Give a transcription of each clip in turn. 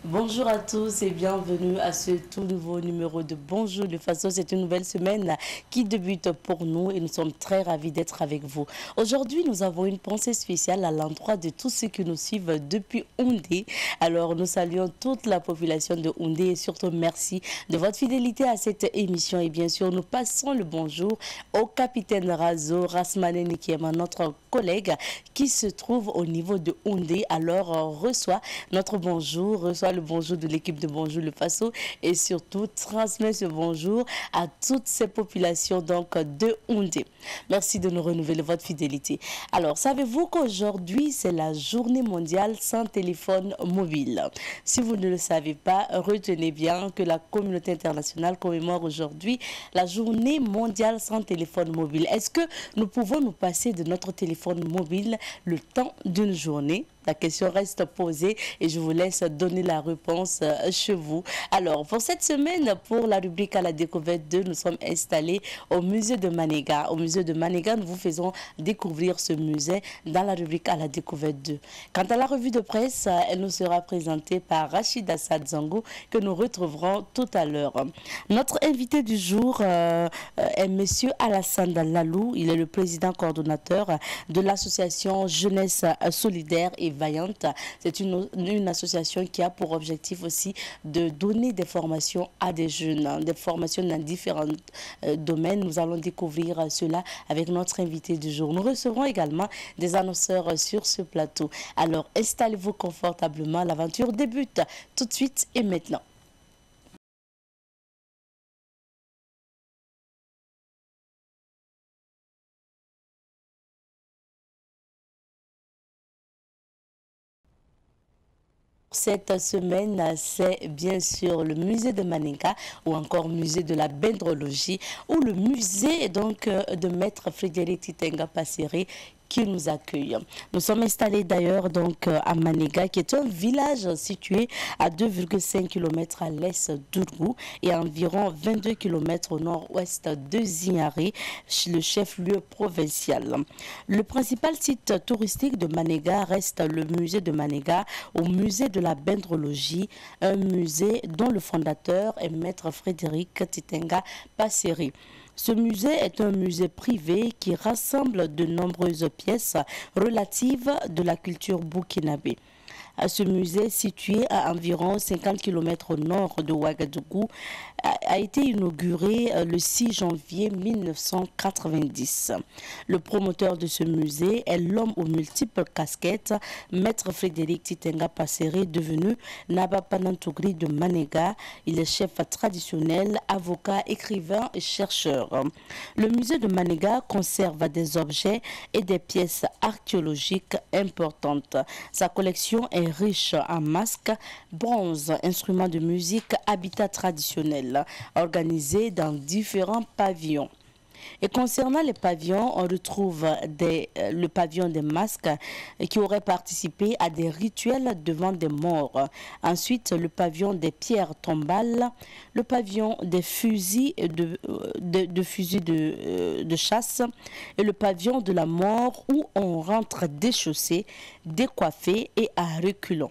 Bonjour à tous et bienvenue à ce tout nouveau numéro de Bonjour le Faso. C'est une nouvelle semaine qui débute pour nous et nous sommes très ravis d'être avec vous. Aujourd'hui, nous avons une pensée spéciale à l'endroit de tous ceux qui nous suivent depuis Houndé. Alors, nous saluons toute la population de Houndé et surtout merci de votre fidélité à cette émission. Et bien sûr, nous passons le bonjour au capitaine Razo Rasmane Nikiema, notre collègue qui se trouve au niveau de Houndé. Alors, reçoit notre bonjour, reçoit le bonjour de l'équipe de Bonjour le Faso et surtout transmet ce bonjour à toutes ces populations donc de Houndé. Merci de nous renouveler votre fidélité. Alors, savez-vous qu'aujourd'hui, c'est la journée mondiale sans téléphone mobile? Si vous ne le savez pas, retenez bien que la communauté internationale commémore aujourd'hui la journée mondiale sans téléphone mobile. Est-ce que nous pouvons nous passer de notre téléphone mobile le temps d'une journée? La question reste posée et je vous laisse donner la réponse chez vous. Alors, pour cette semaine, pour la rubrique à la découverte 2, nous sommes installés au musée de Manéga. Au musée de Manéga, nous vous faisons découvrir ce musée dans la rubrique à la découverte 2. Quant à la revue de presse, elle nous sera présentée par Rachid Assad Zango que nous retrouverons tout à l'heure. Notre invité du jour est M. Alassane Lalou. Il est le président coordonnateur de l'association Jeunesse Solidaire et Vaillante. C'est une association qui a pour objectif aussi de donner des formations à des jeunes, des formations dans différents domaines. Nous allons découvrir cela avec notre invité du jour. Nous recevrons également des annonceurs sur ce plateau. Alors, installez-vous confortablement. L'aventure débute tout de suite et maintenant. Cette semaine, c'est bien sûr le musée de Manéga ou encore musée de la Bendrologie ou le musée donc de Maître Frédéric Titenga Passéré qui nous accueille. Nous sommes installés d'ailleurs donc à Manéga, qui est un village situé à 2,5 km à l'est d'Ourou et à environ 22 km au nord-ouest de Zignaré, le chef-lieu provincial. Le principal site touristique de Manéga reste le musée de Manéga au musée de la Bendrologie, un musée dont le fondateur est Maître Frédéric Titenga Passéré. Ce musée est un musée privé qui rassemble de nombreuses pièces relatives de la culture burkinabé. Ce musée, situé à environ 50 km au nord de Ouagadougou, a été inauguré le 6 janvier 1990. Le promoteur de ce musée est l'homme aux multiples casquettes, Maître Frédéric Titenga Passéré, devenu Naba Panantogri de Manéga. Il est chef traditionnel, avocat, écrivain et chercheur. Le musée de Manéga conserve des objets et des pièces archéologiques importantes. Sa collection est riche en masques, bronzes, instruments de musique, habitats traditionnels, organisés dans différents pavillons. Et concernant les pavillons, on retrouve le pavillon des masques qui aurait participé à des rituels devant des morts. Ensuite, le pavillon des pierres tombales, le pavillon des fusils de chasse et le pavillon de la mort où on rentre déchaussé, décoiffé et à reculons.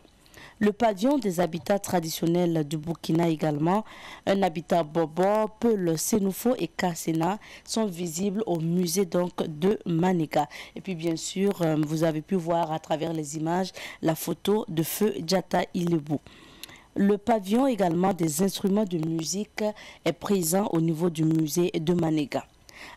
Le pavillon des habitats traditionnels du Burkina également, un habitat Bobo, Peul, Sénoufo et Kassena sont visibles au musée donc de Manéga. Et puis bien sûr, vous avez pu voir à travers les images la photo de Feu Djata Ilebou. Le pavillon également des instruments de musique est présent au niveau du musée de Manéga.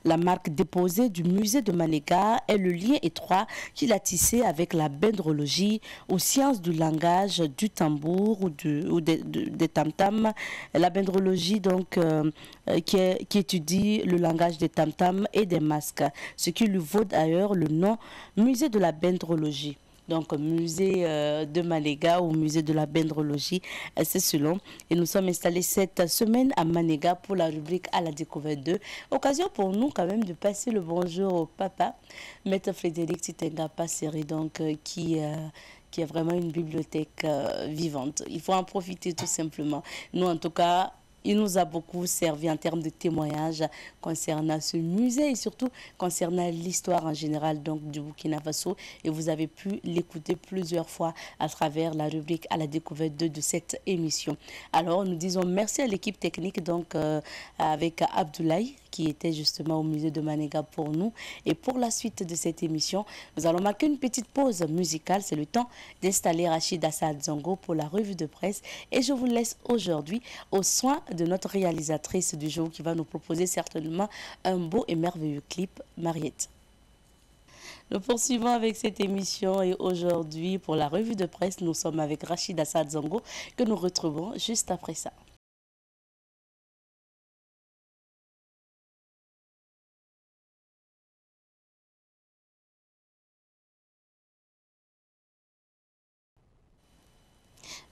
La marque déposée du musée de Manéga est le lien étroit qu'il a tissé avec la bendrologie, aux sciences du langage, du tambour ou des tam-tams. La bendrologie donc qui étudie le langage des tam-tams et des masques, ce qui lui vaut d'ailleurs le nom musée de la bendrologie. Donc, musée de Manéga ou musée de la bendrologie, c'est selon. Et nous sommes installés cette semaine à Manéga pour la rubrique à la découverte 2. Occasion pour nous quand même de passer le bonjour au papa, Maître Frédéric Titenga Passéré, donc qui est vraiment une bibliothèque vivante. Il faut en profiter tout simplement. Nous, en tout cas, il nous a beaucoup servi en termes de témoignages concernant ce musée et surtout concernant l'histoire en général donc, du Burkina Faso. Et vous avez pu l'écouter plusieurs fois à travers la rubrique à la découverte de cette émission. Alors, nous disons merci à l'équipe technique donc avec Abdoulaye qui était justement au musée de Manéga pour nous. Et pour la suite de cette émission, nous allons marquer une petite pause musicale. C'est le temps d'installer Rachid Assad Zongo pour la revue de presse. Et je vous laisse aujourd'hui aux soins de notre réalisatrice du jour qui va nous proposer certainement un beau et merveilleux clip, Mariette. Nous poursuivons avec cette émission et aujourd'hui, pour la revue de presse, nous sommes avec Rachid Assad Zongo que nous retrouvons juste après ça.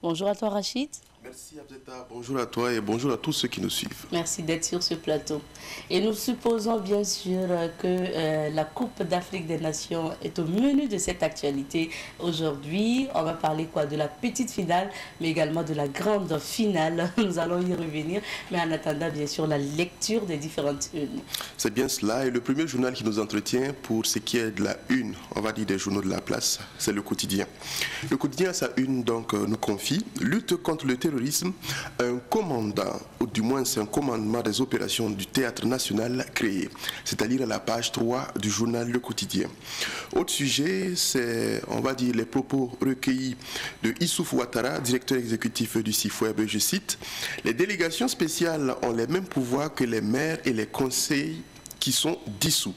Bonjour à toi Rachid. Merci Abzeta, bonjour à toi et bonjour à tous ceux qui nous suivent. Merci d'être sur ce plateau. Et nous supposons bien sûr que la Coupe d'Afrique des Nations est au menu de cette actualité. Aujourd'hui, on va parler quoi de la petite finale, mais également de la grande finale. Nous allons y revenir, mais en attendant bien sûr la lecture des différentes unes. C'est bien cela, et le premier journal qui nous entretient pour ce qui est de la une, on va dire des journaux de la place, c'est le quotidien. Le quotidien à sa une donc nous confie lutte contre le terrorisme, un commandant, ou du moins c'est un commandement des opérations du Théâtre National créé, c'est-à-dire à la page 3 du journal Le Quotidien. Autre sujet, c'est, on va dire, les propos recueillis de Issouf Ouattara, directeur exécutif du CIFWEB, je cite, « Les délégations spéciales ont les mêmes pouvoirs que les maires et les conseils qui sont dissous ».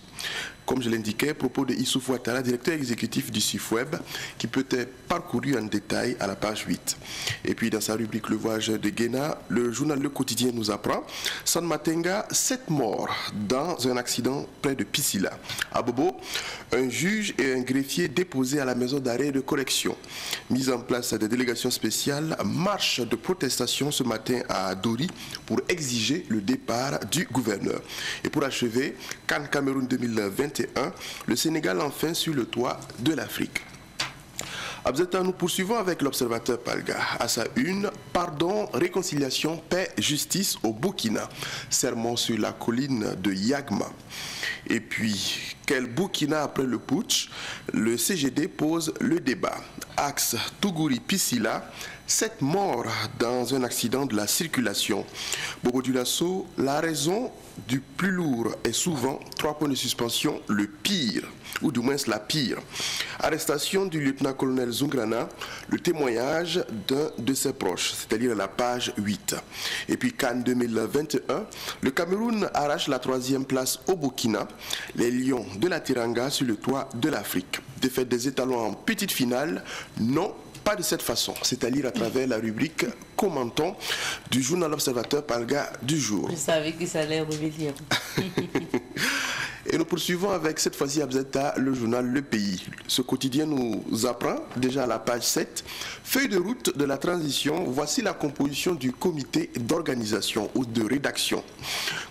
Comme je l'indiquais, propos de Issouf Ouattara, directeur exécutif du CIFWEB, qui peut être parcouru en détail à la page 8. Et puis dans sa rubrique Le Voyage de Guéna, le journal Le Quotidien nous apprend San Matenga, 7 morts dans un accident près de Piscila. À Bobo, un juge et un greffier déposés à la maison d'arrêt de correction. Mise en place des délégations spéciales, marche de protestation ce matin à Dori pour exiger le départ du gouverneur. Et pour achever, CAN Cameroun 2021, le Sénégal enfin sur le toit de l'Afrique. Abzeta, nous poursuivons avec l'observateur Palga. À sa une, pardon, réconciliation, paix, justice au Burkina. Sermon sur la colline de Yagma. Et puis, quel Burkina après le putsch? Le CGD pose le débat. Axe Tougouri-Piscila, 7 morts dans un accident de la circulation. Bobo Dioulasso, la raison du plus lourd est souvent 3 points de suspension, le pire, ou du moins la pire. Arrestation du lieutenant-colonel Zungrana, le témoignage d'un de ses proches, c'est-à-dire à la page 8. Et puis CAN 2021, le Cameroun arrache la 3e place au Burkina, les Lions de la Teranga sur le toit de l'Afrique. Défaite des étalons en petite finale, non, pas de cette façon, c'est-à-dire à travers la rubrique Commentons du journal Observateur Palga du jour. Je savais que ça allait revenir. Et nous poursuivons avec cette fois-ci Abzeta, le journal Le Pays. Ce quotidien nous apprend, déjà à la page 7, feuille de route de la transition, voici la composition du comité d'organisation ou de rédaction.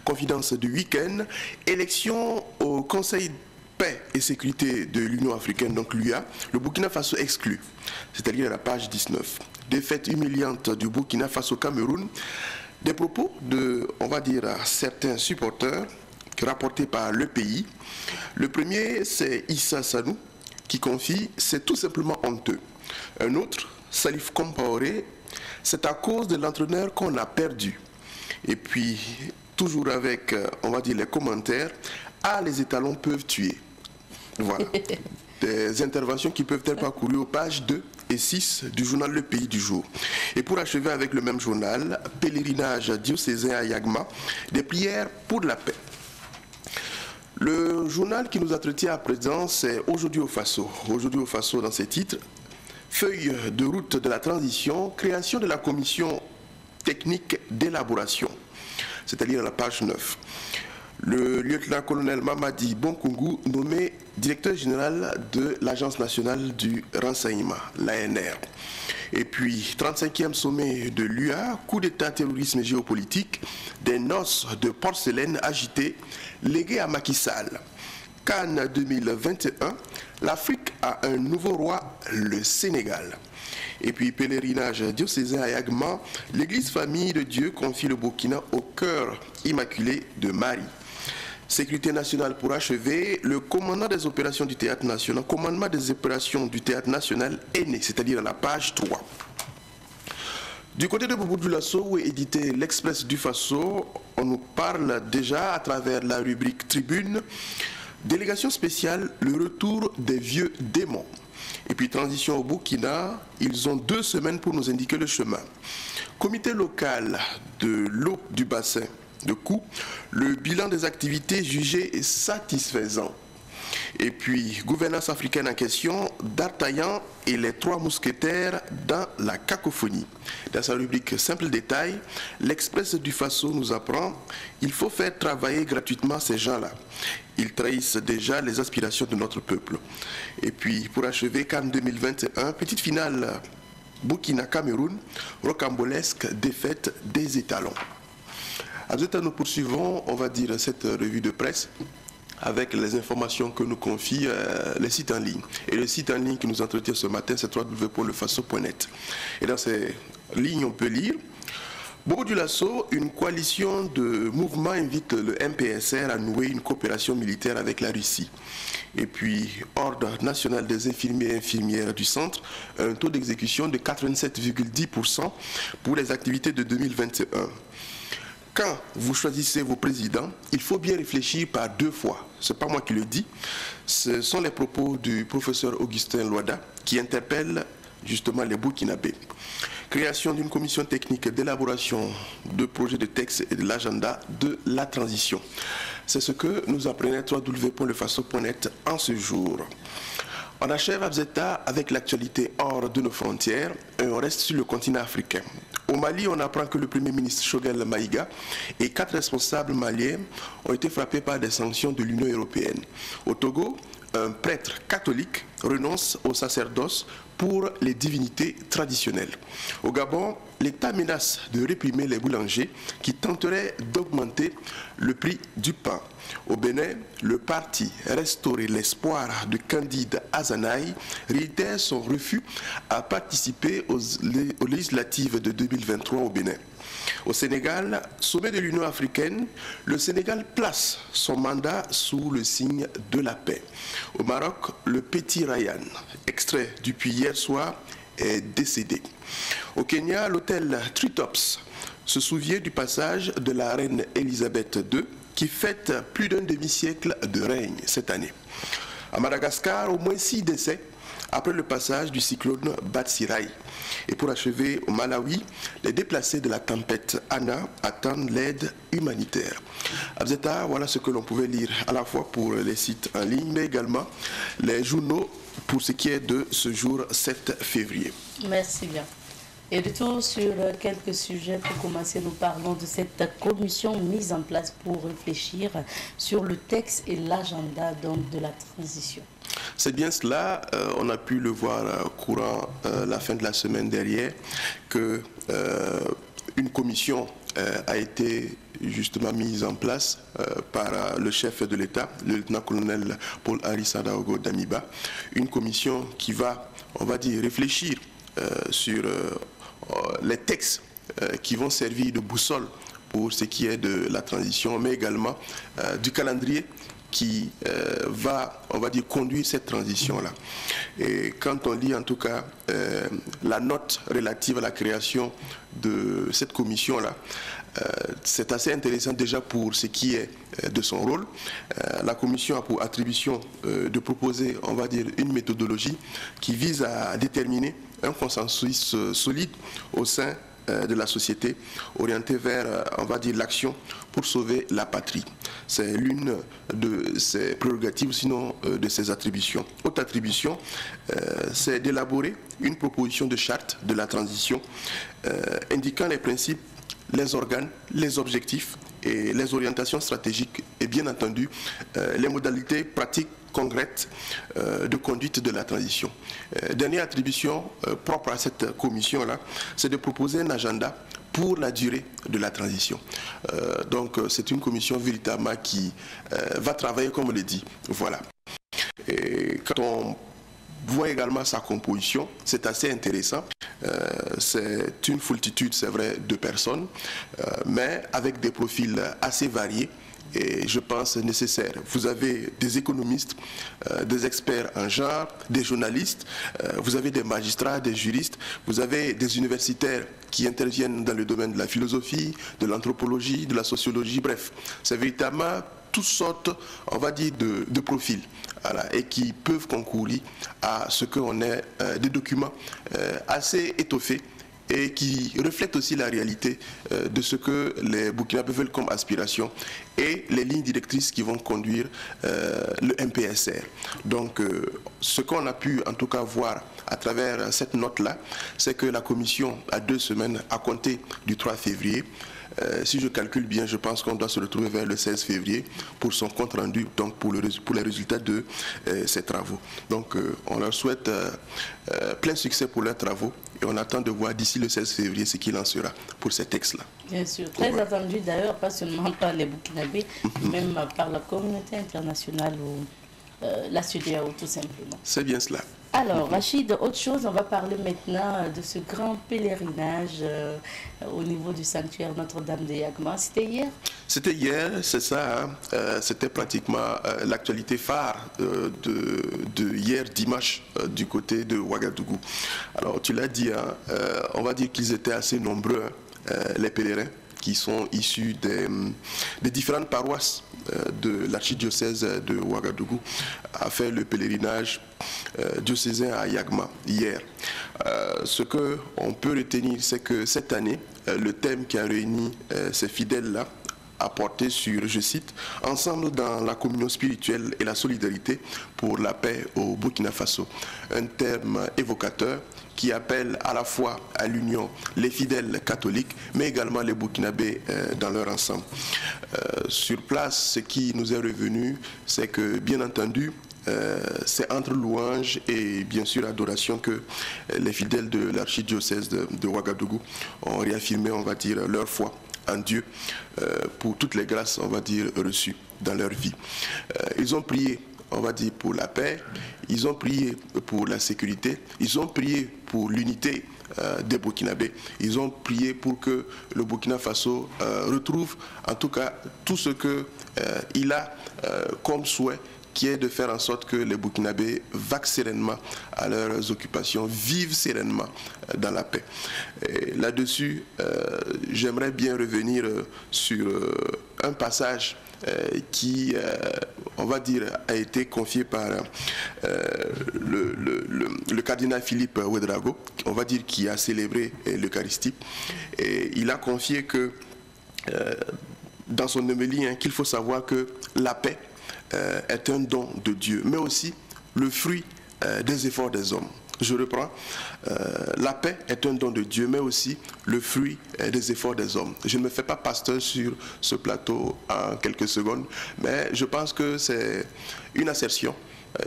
Confidence du week-end, élection au Conseil paix et sécurité de l'Union africaine, donc l'UA, le Burkina Faso exclu, c'est-à-dire à la page 19. Défaite humiliante du Burkina Faso au Cameroun, des propos de, on va dire, certains supporters rapportés par Le Pays. Le premier, c'est Issa Sanou, qui confie « c'est tout simplement honteux ». Un autre, Salif Compaoré, « c'est à cause de l'entraîneur qu'on a perdu ». Et puis, toujours avec, on va dire, les commentaires, « ah, les étalons peuvent tuer ». Voilà. Des interventions qui peuvent être parcourues aux pages 2 et 6 du journal Le Pays du jour. Et pour achever avec le même journal, pèlerinage diocésain à Yagma, des prières pour la paix. Le journal qui nous entretient à présent, c'est Aujourd'hui au Faso. Aujourd'hui au Faso, dans ses titres, feuille de route de la transition, création de la commission technique d'élaboration, c'est-à-dire à la page 9. Le lieutenant-colonel Mamadi Bonkungu, nommé directeur général de l'Agence nationale du renseignement, l'ANR. Et puis, 35e sommet de l'UA, coup d'état, terrorisme et géopolitique, des noces de porcelaine agitées, léguées à Macky Sall. CAN 2021, l'Afrique a un nouveau roi, le Sénégal. Et puis pèlerinage diocésain à Yagma, l'église famille de Dieu confie le Burkina au cœur immaculé de Marie. Sécurité nationale pour achever, le commandement des opérations du théâtre national, est né, c'est-à-dire à la page 3. Du côté de Boubou Dioulasso, où est édité l'Express du Faso, on nous parle déjà à travers la rubrique Tribune, délégation spéciale, le retour des vieux démons. Et puis transition au Burkina, ils ont 2 semaines pour nous indiquer le chemin. Comité local de l'eau du bassin de Kou, le bilan des activités jugé satisfaisant. Et puis, gouvernance africaine en question, D'Artagnan et les 3 mousquetaires dans la cacophonie. Dans sa rubrique Simple Détail, l'Express du Faso nous apprend qu'il faut faire travailler gratuitement ces gens-là. Ils trahissent déjà les aspirations de notre peuple. Et puis, pour achever, CAN 2021, petite finale Burkina-Cameroun, rocambolesque défaite des étalons. À ce temps, nous poursuivons, on va dire, cette revue de presse avec les informations que nous confient les sites en ligne. Et le site en ligne qui nous entretient ce matin, c'est www.lefaso.net. Et dans ces lignes, on peut lire Boubou Dioulasso, une coalition de mouvements invite le MPSR à nouer une coopération militaire avec la Russie. Et puis, Ordre national des infirmiers et infirmières du centre, un taux d'exécution de 87,10% pour les activités de 2021. Quand vous choisissez vos présidents, il faut bien réfléchir par 2 fois. Ce n'est pas moi qui le dis. Ce sont les propos du professeur Augustin Loada qui interpelle justement les Burkinabés. Création d'une commission technique d'élaboration de projets de texte et de l'agenda de la transition. C'est ce que nous apprenait www.lefaso.net en ce jour. On achève Abzeta avec l'actualité hors de nos frontières et on reste sur le continent africain. Au Mali, on apprend que le Premier ministre Choguel Maïga et 4 responsables maliens ont été frappés par des sanctions de l'Union européenne. Au Togo, un prêtre catholique renonce au sacerdoce pour les divinités traditionnelles. Au Gabon, l'État menace de réprimer les boulangers qui tenteraient d'augmenter le prix du pain. Au Bénin, le parti Restaurer l'espoir de Candide Azanaï réitère son refus à participer aux législatives de 2023 au Bénin. Au Sénégal, sommet de l'Union africaine, le Sénégal place son mandat sous le signe de la paix. Au Maroc, le petit Ryan, extrait depuis hier soir, est décédé. Au Kenya, l'hôtel Treetops se souvient du passage de la reine Elisabeth II qui fête plus d'un demi-siècle de règne cette année. À Madagascar, au moins 6 décès après le passage du cyclone Batsirai. Et pour achever, au Malawi, les déplacés de la tempête Anna attendent l'aide humanitaire. Abzeta, voilà ce que l'on pouvait lire à la fois pour les sites en ligne, mais également les journaux pour ce qui est de ce jour 7 février. Merci bien. Et retour sur quelques sujets. Pour commencer, nous parlons de cette commission mise en place pour réfléchir sur le texte et l'agenda de la transition. C'est bien cela, on a pu le voir courant la fin de la semaine dernière, que une commission a été justement mise en place par le chef de l'État, le lieutenant-colonel Paul-Henri Sadaogo Damiba, une commission qui va, on va dire, réfléchir sur les textes qui vont servir de boussole pour ce qui est de la transition, mais également du calendrier qui va, on va dire, conduire cette transition-là. Et quand on lit en tout cas la note relative à la création de cette commission-là, c'est assez intéressant déjà pour ce qui est de son rôle. La commission a pour attribution de proposer, on va dire, une méthodologie qui vise à déterminer un consensus solide au sein de la société, orientée vers, on va dire, l'action pour sauver la patrie. C'est l'une de ses prérogatives, sinon de ses attributions. Autre attribution, c'est d'élaborer une proposition de charte de la transition indiquant les principes, les organes, les objectifs et les orientations stratégiques et bien entendu les modalités pratiques concrète de conduite de la transition. Dernière attribution propre à cette commission-là, c'est de proposer un agenda pour la durée de la transition. Donc c'est une commission véritablement qui va travailler comme on le dit. Voilà. Et quand on voit également sa composition, c'est assez intéressant. C'est une foultitude, c'est vrai, de personnes, mais avec des profils assez variés et je pense nécessaires. Vous avez des économistes, des experts en genre, des journalistes, vous avez des magistrats, des juristes, vous avez des universitaires qui interviennent dans le domaine de la philosophie, de l'anthropologie, de la sociologie, bref, c'est véritablement toutes sortes, on va dire, de profils, voilà, et qui peuvent concourir à ce qu'on ait des documents assez étoffés et qui reflètent aussi la réalité de ce que les Burkinabés veulent comme aspiration et les lignes directrices qui vont conduire le MPSR. Donc, ce qu'on a pu en tout cas voir à travers cette note-là, c'est que la commission a 2 semaines à compter du 3 février. Si je calcule bien, je pense qu'on doit se retrouver vers le 16 février pour son compte rendu, donc pour les résultats de ces travaux. Donc on leur souhaite plein succès pour leurs travaux et on attend de voir d'ici le 16 février ce qu'il en sera pour ces textes-là. Bien sûr, très attendu d'ailleurs, pas seulement par les Burkinabés, même par la communauté internationale ou la CEDEAO tout simplement. C'est bien cela. Alors, Rachid, autre chose, on va parler maintenant de ce grand pèlerinage au niveau du sanctuaire Notre-Dame de Yagma. C'était hier? C'était hier, c'est ça. Hein. C'était pratiquement l'actualité phare de hier dimanche du côté de Ouagadougou. Alors, tu l'as dit, hein, on va dire qu'ils étaient assez nombreux, hein, les pèlerins qui sont issus des différentes paroisses de l'archidiocèse de Ouagadougou a fait le pèlerinage diocésain à Yagma hier. Ce qu'on peut retenir, c'est que cette année, le thème qui a réuni ces fidèles-là a porté sur, je cite, « Ensemble dans la communion spirituelle et la solidarité pour la paix au Burkina Faso ». Un terme évocateur qui appelle à la fois à l'union les fidèles catholiques, mais également les Burkinabés dans leur ensemble. Sur place, ce qui nous est revenu, c'est que, bien entendu, c'est entre louanges et bien sûr adoration que les fidèles de l'archidiocèse de Ouagadougou ont réaffirmé, on va dire, leur foi en Dieu pour toutes les grâces, on va dire, reçues dans leur vie. Ils ont prié, on va dire, pour la paix, ils ont prié pour la sécurité, ils ont prié pour l'unité des Burkinabés, ils ont prié pour que le Burkina Faso retrouve en tout cas tout ce qu'il a comme souhait, qui est de faire en sorte que les Burkinabés vaquent sereinement à leurs occupations, vivent sereinement dans la paix. Là-dessus, j'aimerais bien revenir sur un passage qui, on va dire, a été confié par le cardinal Philippe Ouedraogo, on va dire, qui a célébré l'Eucharistie. Et il a confié que, dans son homélie, qu'il faut savoir que la paix est un don de Dieu, mais aussi le fruit des efforts des hommes. Je reprends. La paix est un don de Dieu, mais aussi le fruit des efforts des hommes. Je ne me fais pas pasteur sur ce plateau en quelques secondes, mais je pense que c'est une assertion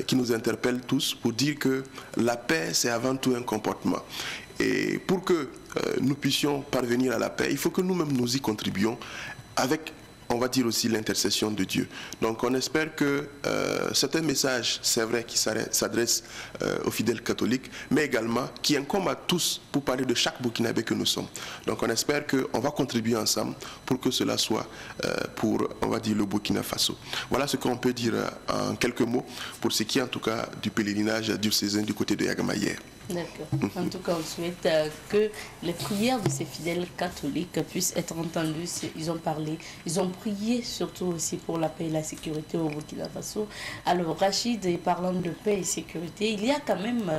qui nous interpelle tous pour dire que la paix, c'est avant tout un comportement. Et pour que nous puissions parvenir à la paix, il faut que nous-mêmes nous y contribuions avec, on va dire aussi, l'intercession de Dieu. Donc on espère que c'est un message, c'est vrai, qui s'adresse aux fidèles catholiques, mais également qui incombe à tous pour parler de chaque Burkinabé que nous sommes. Donc on espère qu'on va contribuer ensemble pour que cela soit pour, on va dire, le Burkina Faso. Voilà ce qu'on peut dire en quelques mots pour ce qui est en tout cas du pèlerinage diocésain du côté de Yagma hier. D'accord. En tout cas, on souhaite que les prières de ces fidèles catholiques puissent être entendues. Ils ont parlé, ils ont prié surtout aussi pour la paix et la sécurité au Burkina Faso. Alors, Rachid, parlant de paix et sécurité, il y a quand même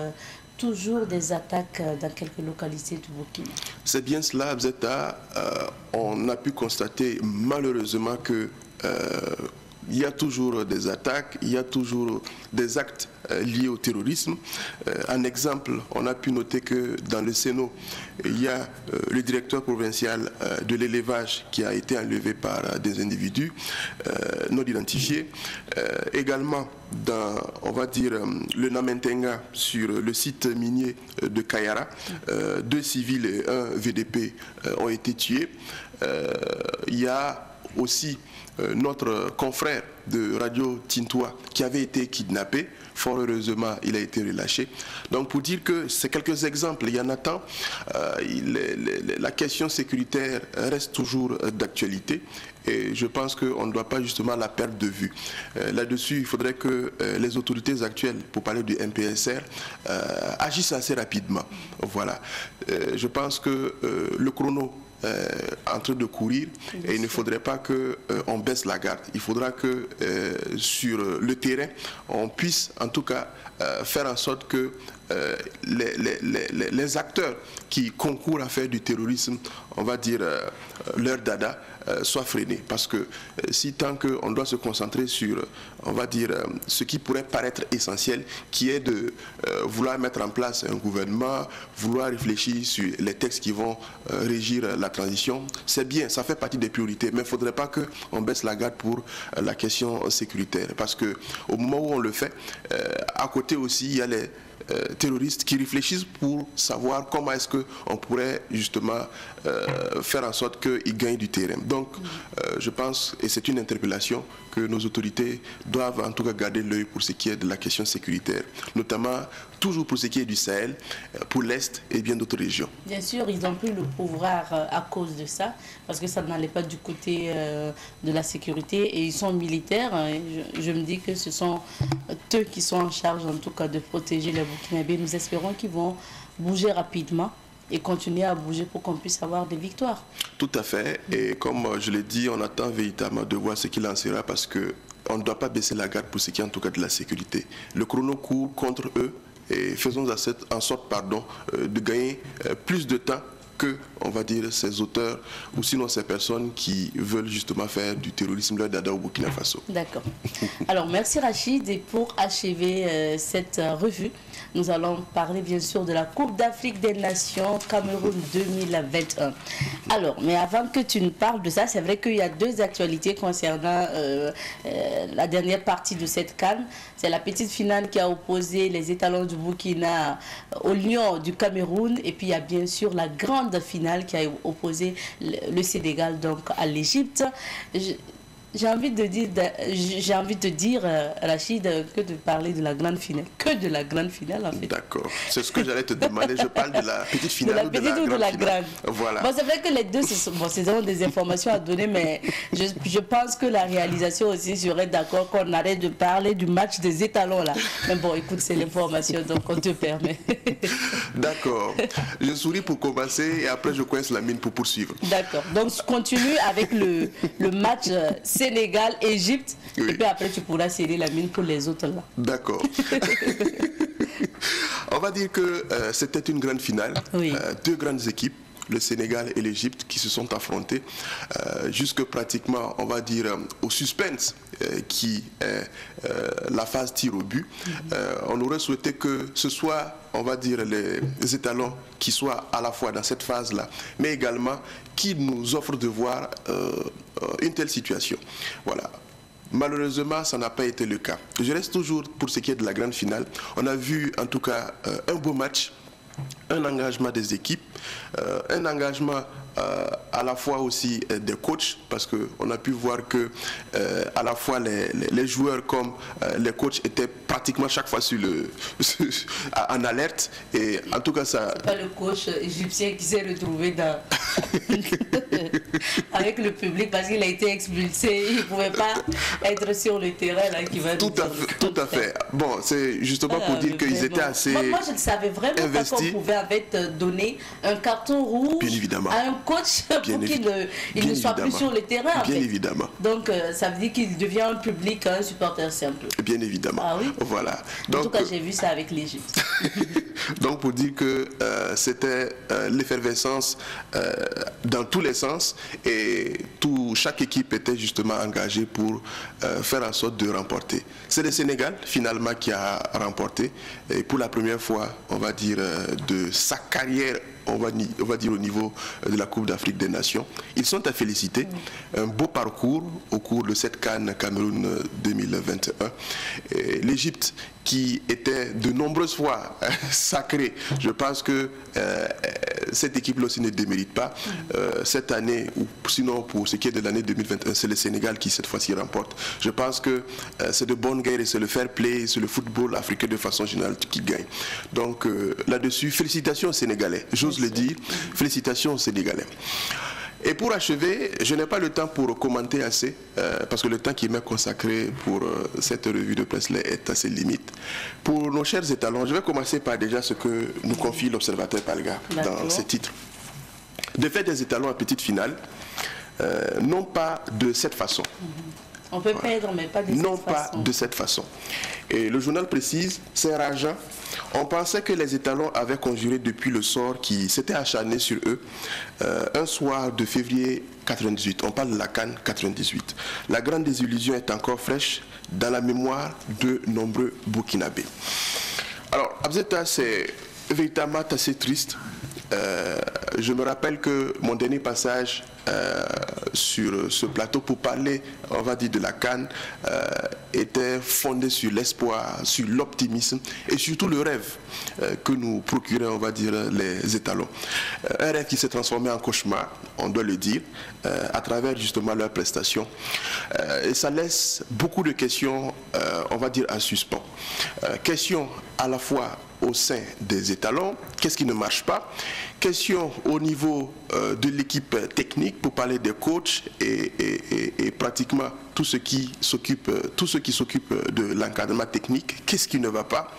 toujours des attaques dans quelques localités du Burkina. C'est bien cela, Zeta. On a pu constater malheureusement que il y a toujours des attaques, il y a toujours des actes liés au terrorisme. En exemple, on a pu noter que dans le Sénat, il y a le directeur provincial de l'élevage qui a été enlevé par des individus non identifiés. Également, dans, on va dire, le Namentenga, sur le site minier de Kayara, 2 civils et 1 VDP ont été tués. Il y a aussi notre confrère de Radio Tintoua qui avait été kidnappé. Fort heureusement, il a été relâché. Donc pour dire que c'est quelques exemples, il y en a tant. La question sécuritaire reste toujours d'actualité et je pense qu'on ne doit pas justement la perdre de vue. Là-dessus, il faudrait que les autorités actuelles, pour parler du MPSR, agissent assez rapidement. Voilà. Je pense que le chrono en train de courir et il ne faudrait pas qu'on baisse la garde. Il faudra que sur le terrain, on puisse en tout cas faire en sorte que les acteurs qui concourent à faire du terrorisme, on va dire leur dada, soient freinés. Parce que si tant qu'on doit se concentrer sur, on va dire, ce qui pourrait paraître essentiel, qui est de vouloir mettre en place un gouvernement, vouloir réfléchir sur les textes qui vont régir la transition, c'est bien, ça fait partie des priorités, mais il ne faudrait pas qu'on baisse la garde pour la question sécuritaire. Parce qu'au moment où on le fait, à côté aussi, il y a les terroristes qui réfléchissent pour savoir comment est-ce qu'on pourrait justement faire en sorte qu'ils gagnent du terrain. Donc je pense, et c'est une interpellation, que nos autorités doivent en tout cas garder l'œil pour ce qui est de la question sécuritaire, notamment toujours pour ce qui est du Sahel, pour l'Est et bien d'autres régions. Bien sûr, ils ont pris le pouvoir à cause de ça, parce que ça n'allait pas du côté de la sécurité et ils sont militaires. Je me dis que ce sont eux qui sont en charge en tout cas de protéger les Burkinabés. Nous espérons qu'ils vont bouger rapidement et continuer à bouger pour qu'on puisse avoir des victoires. Tout à fait. Et comme je l'ai dit, on attend véritablement de voir ce qu'il en sera parce qu'on ne doit pas baisser la garde pour ce qui est en tout cas de la sécurité. Le chrono court contre eux et faisons en sorte de gagner plus de temps que, on va dire, ces auteurs ou sinon ces personnes qui veulent justement faire du terrorisme leur dada au Burkina Faso. D'accord. Alors, merci Rachid. Et pour achever cette revue, nous allons parler bien sûr de la Coupe d'Afrique des Nations Cameroun 2021. Alors, mais avant que tu nous parles de ça, c'est vrai qu'il y a 2 actualités concernant la dernière partie de cette CAN. C'est la petite finale qui a opposé les étalons du Burkina aux Lions du Cameroun. Et puis il y a bien sûr la grande finale qui a opposé le Sénégal donc à l'Égypte. J'ai envie de dire, Rachid, que de parler de la grande finale. Que de la grande finale, en fait. D'accord. C'est ce que j'allais te demander. Je parle de la petite finale ou de la grande finale. Voilà. Bon, c'est vrai que les deux, c'est des informations à donner, mais je pense que la réalisation aussi serait d'accord qu'on arrête de parler du match des étalons, là. Mais bon, écoute, c'est l'information, donc on te permet. D'accord. Je souris pour commencer et après je coince la mine pour poursuivre. D'accord. Donc, continue avec le match Sénégal-Égypte, oui. Et puis après tu pourras serrer la mine pour les autres là. D'accord. On va dire que c'était une grande finale, oui. 2 grandes équipes, le Sénégal et l'Égypte, qui se sont affrontés jusque pratiquement, on va dire, au suspense qui est la phase tir au but. On aurait souhaité que ce soit, on va dire, les étalons qui soient à la fois dans cette phase-là, mais également qui nous offrent de voir une telle situation. Voilà. Malheureusement, ça n'a pas été le cas. Je reste toujours pour ce qui est de la grande finale. On a vu en tout cas un beau match, un engagement des équipes, un engagement à la fois aussi des coachs, parce qu'on a pu voir que à la fois les joueurs comme les coachs étaient pratiquement chaque fois en alerte. Et en tout cas, ça... C'est pas le coach égyptien qui s'est retrouvé avec le public parce qu'il a été expulsé. Il ne pouvait pas être sur le terrain là, qui va tout à fait. Bon, c'est justement pour dire qu'ils étaient assez moi, je ne savais vraiment investis. Pas qu'on pouvait donner un carton rouge à un coach pour qu'il ne soit plus sur le terrain. Bien évidemment. Donc, ça veut dire qu'il devient un public, un supporter simple. Bien évidemment. Ah oui. Voilà. Donc, en tout cas, j'ai vu ça avec l'Égypte. Donc, pour dire que c'était l'effervescence dans tous les sens. et chaque équipe était justement engagée pour faire en sorte de remporter. C'est le Sénégal finalement qui a remporté, et pour la première fois, on va dire, de sa carrière, on va dire au niveau de la Coupe d'Afrique des Nations. Ils sont à féliciter. Un beau parcours au cours de cette CAN Cameroun 2021. L'Égypte, qui était de nombreuses fois sacrée, je pense que cette équipe-là aussi ne démérite pas. Cette année, ou sinon pour ce qui est de l'année 2021, c'est le Sénégal qui cette fois-ci remporte. Je pense que c'est de bonnes guerres et c'est le fair play, c'est le football africain de façon générale qui gagne. Donc là-dessus, félicitations aux Sénégalais. J'ose le dire, félicitations aux Sénégalais. Et pour achever, je n'ai pas le temps pour commenter assez, parce que le temps qui m'est consacré pour cette revue de presse est assez limite. Pour nos chers étalons, je vais commencer par déjà ce que nous confie l'observateur Palga dans ses titres. De fait, des étalons à petite finale, non pas de cette façon. On peut perdre, mais pas de cette façon. Non pas de cette façon. Et le journal précise, c'est rageant. On pensait que les étalons avaient conjuré depuis le sort qui s'était acharné sur eux un soir de février 98. On parle de la CAN 98. La grande désillusion est encore fraîche dans la mémoire de nombreux Burkinabés. Alors, Abzeta, c'est véritablement assez triste. Je me rappelle que mon dernier passage sur ce plateau pour parler, on va dire, de la CAN était fondé sur l'espoir, sur l'optimisme et surtout le rêve que nous procuraient, on va dire, les étalons. Un rêve qui s'est transformé en cauchemar, on doit le dire, à travers justement leurs prestations. Et ça laisse beaucoup de questions, on va dire, en suspens. Questions à la fois au sein des étalons, qu'est-ce qui ne marche pas? Question au niveau de l'équipe technique, pour parler des coachs et pratiquement tous ceux qui s'occupent de l'encadrement technique. Qu'est-ce qui ne va pas?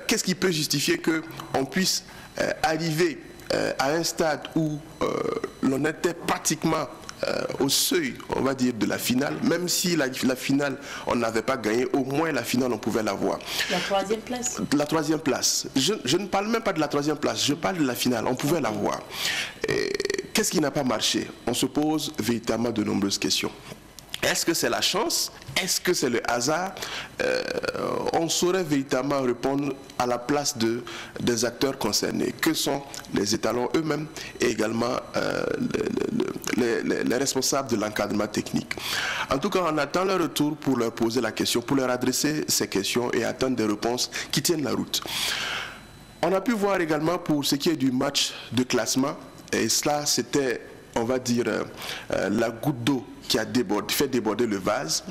Qu'est-ce qui peut justifier qu'on puisse arriver à un stade où l'on était pratiquement au seuil, on va dire, de la finale, même si la finale, on n'avait pas gagné, au moins la finale, on pouvait l'avoir. La troisième place? La troisième place. Je ne parle même pas de la troisième place, je parle de la finale, on pouvait l'avoir. Qu'est-ce qui n'a pas marché? On se pose véritablement de nombreuses questions. Est-ce que c'est la chance? Est-ce que c'est le hasard? On saurait véritablement répondre à la place des acteurs concernés, que sont les étalons eux-mêmes et également les responsables de l'encadrement technique. En tout cas, on attend leur retour pour leur poser la question, pour leur adresser ces questions et attendre des réponses qui tiennent la route. On a pu voir également pour ce qui est du match de classement, et cela c'était, on va dire, la goutte d'eau qui a fait déborder le vase.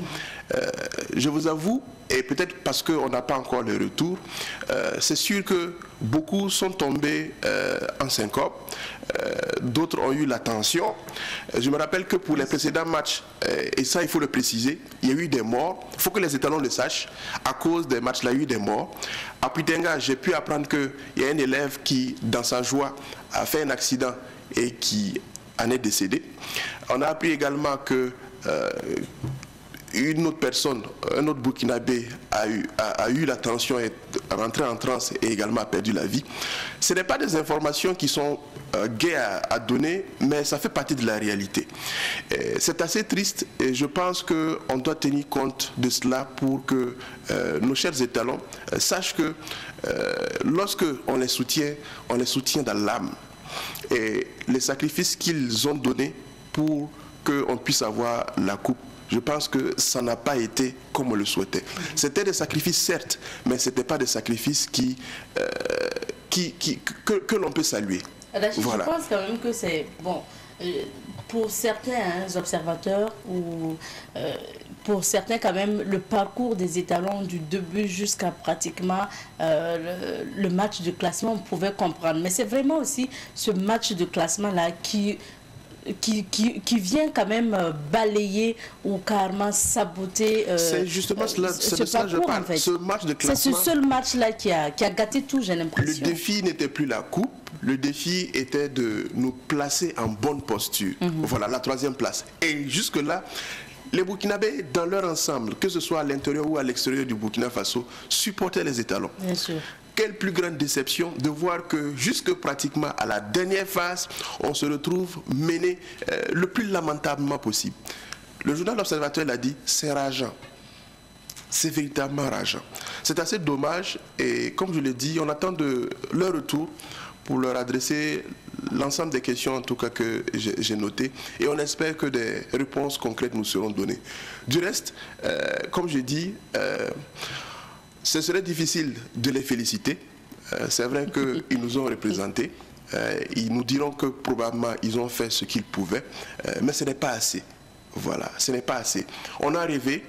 Je vous avoue, et peut-être parce qu'on n'a pas encore le retour, c'est sûr que beaucoup sont tombés en syncope, d'autres ont eu la tension. Je me rappelle que pour les précédents matchs, et ça il faut le préciser, il y a eu des morts. Il faut que les étalons le sachent. À cause des matchs, il y a eu des morts. À Putenga, j'ai pu apprendre qu'il y a un élève qui, dans sa joie, a fait un accident et qui en est décédé. On a appris également que une autre personne, un autre Burkinabé a eu la tension, est rentré en transe et également a perdu la vie. Ce n'est pas des informations qui sont gaies à donner, mais ça fait partie de la réalité. C'est assez triste et je pense qu'on doit tenir compte de cela pour que nos chers étalons sachent que lorsque on les soutient dans l'âme. Et les sacrifices qu'ils ont donnés pour qu'on puisse avoir la coupe, je pense que ça n'a pas été comme on le souhaitait. C'était des sacrifices, certes, mais ce n'était pas des sacrifices que l'on peut saluer. Voilà. Je pense quand même que c'est bon. Pour certains observateurs ou pour certains quand même, le parcours des étalons du début jusqu'à pratiquement le match de classement, on pouvait comprendre. Mais c'est vraiment aussi ce match de classement-là qui vient quand même balayer ou carrément saboter c'est justement cela, ce parcours, je parle. En fait. Ce match de classement, c'est ce seul match-là qui a gâté tout, j'ai l'impression. Le défi n'était plus la coupe, le défi était de nous placer en bonne posture. Voilà, la troisième place. Et jusque-là, les Burkinabés, dans leur ensemble, que ce soit à l'intérieur ou à l'extérieur du Burkina Faso, supportaient les étalons. Bien sûr. quelle plus grande déception de voir que jusque pratiquement à la dernière phase, on se retrouve mené le plus lamentablement possible. Le journal L'Observateur l'a dit, c'est rageant. C'est véritablement rageant. C'est assez dommage et comme je l'ai dit, on attend de leur retour pour leur adresser l'ensemble des questions en tout cas que j'ai notées et on espère que des réponses concrètes nous seront données. Du reste, comme je dis, ce serait difficile de les féliciter. C'est vrai qu'ils nous ont représentés. Ils nous diront que probablement ils ont fait ce qu'ils pouvaient, mais ce n'est pas assez. Voilà, ce n'est pas assez. On a rêvé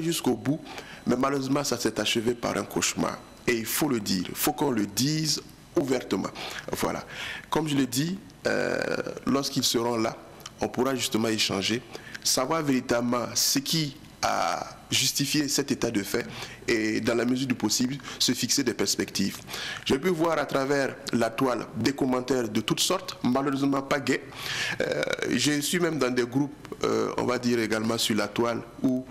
jusqu'au bout, mais malheureusement ça s'est achevé par un cauchemar. Et il faut le dire, il faut qu'on le dise ouvertement. Voilà. Comme je l'ai dit, lorsqu'ils seront là, on pourra justement échanger, savoir véritablement ce qui a justifié cet état de fait et dans la mesure du possible se fixer des perspectives. J'ai pu voir à travers la toile des commentaires de toutes sortes, malheureusement pas gais. Je suis même dans des groupes, on va dire également sur la toile où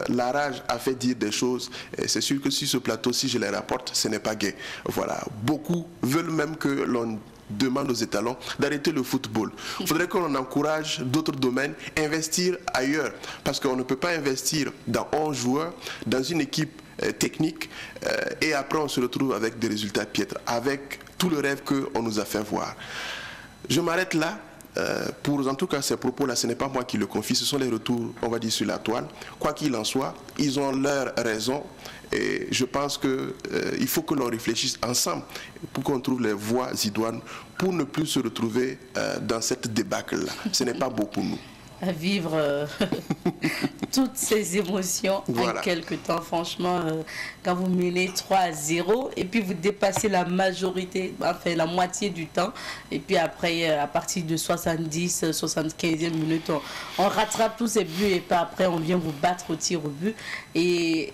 la rage a fait dire des choses. C'est sûr que sur ce plateau, si je les rapporte, ce n'est pas gai. Voilà. Beaucoup veulent même que l'on demande aux étalons d'arrêter le football. Il faudrait qu'on encourage d'autres domaines, investir ailleurs, parce qu'on ne peut pas investir dans 11 joueurs, dans une équipe technique, et après on se retrouve avec des résultats piètres, avec tout le rêve qu'on nous a fait voir. Je m'arrête là. Pour en tout cas ces propos-là, ce n'est pas moi qui le confie, ce sont les retours, on va dire, sur la toile. Quoi qu'il en soit, ils ont leur raison et je pense qu'il faut que l'on réfléchisse ensemble pour qu'on trouve les voies idoines pour ne plus se retrouver dans cette débâcle-là. Ce n'est pas beau pour nous. À vivre toutes ces émotions voilà. En quelques temps, franchement, quand vous menez 3-0 et puis vous dépassez la majorité, enfin la moitié du temps, et puis après, à partir de 70, 75e minute, on rattrape tous ces buts et puis après on vient vous battre au tir au but. Et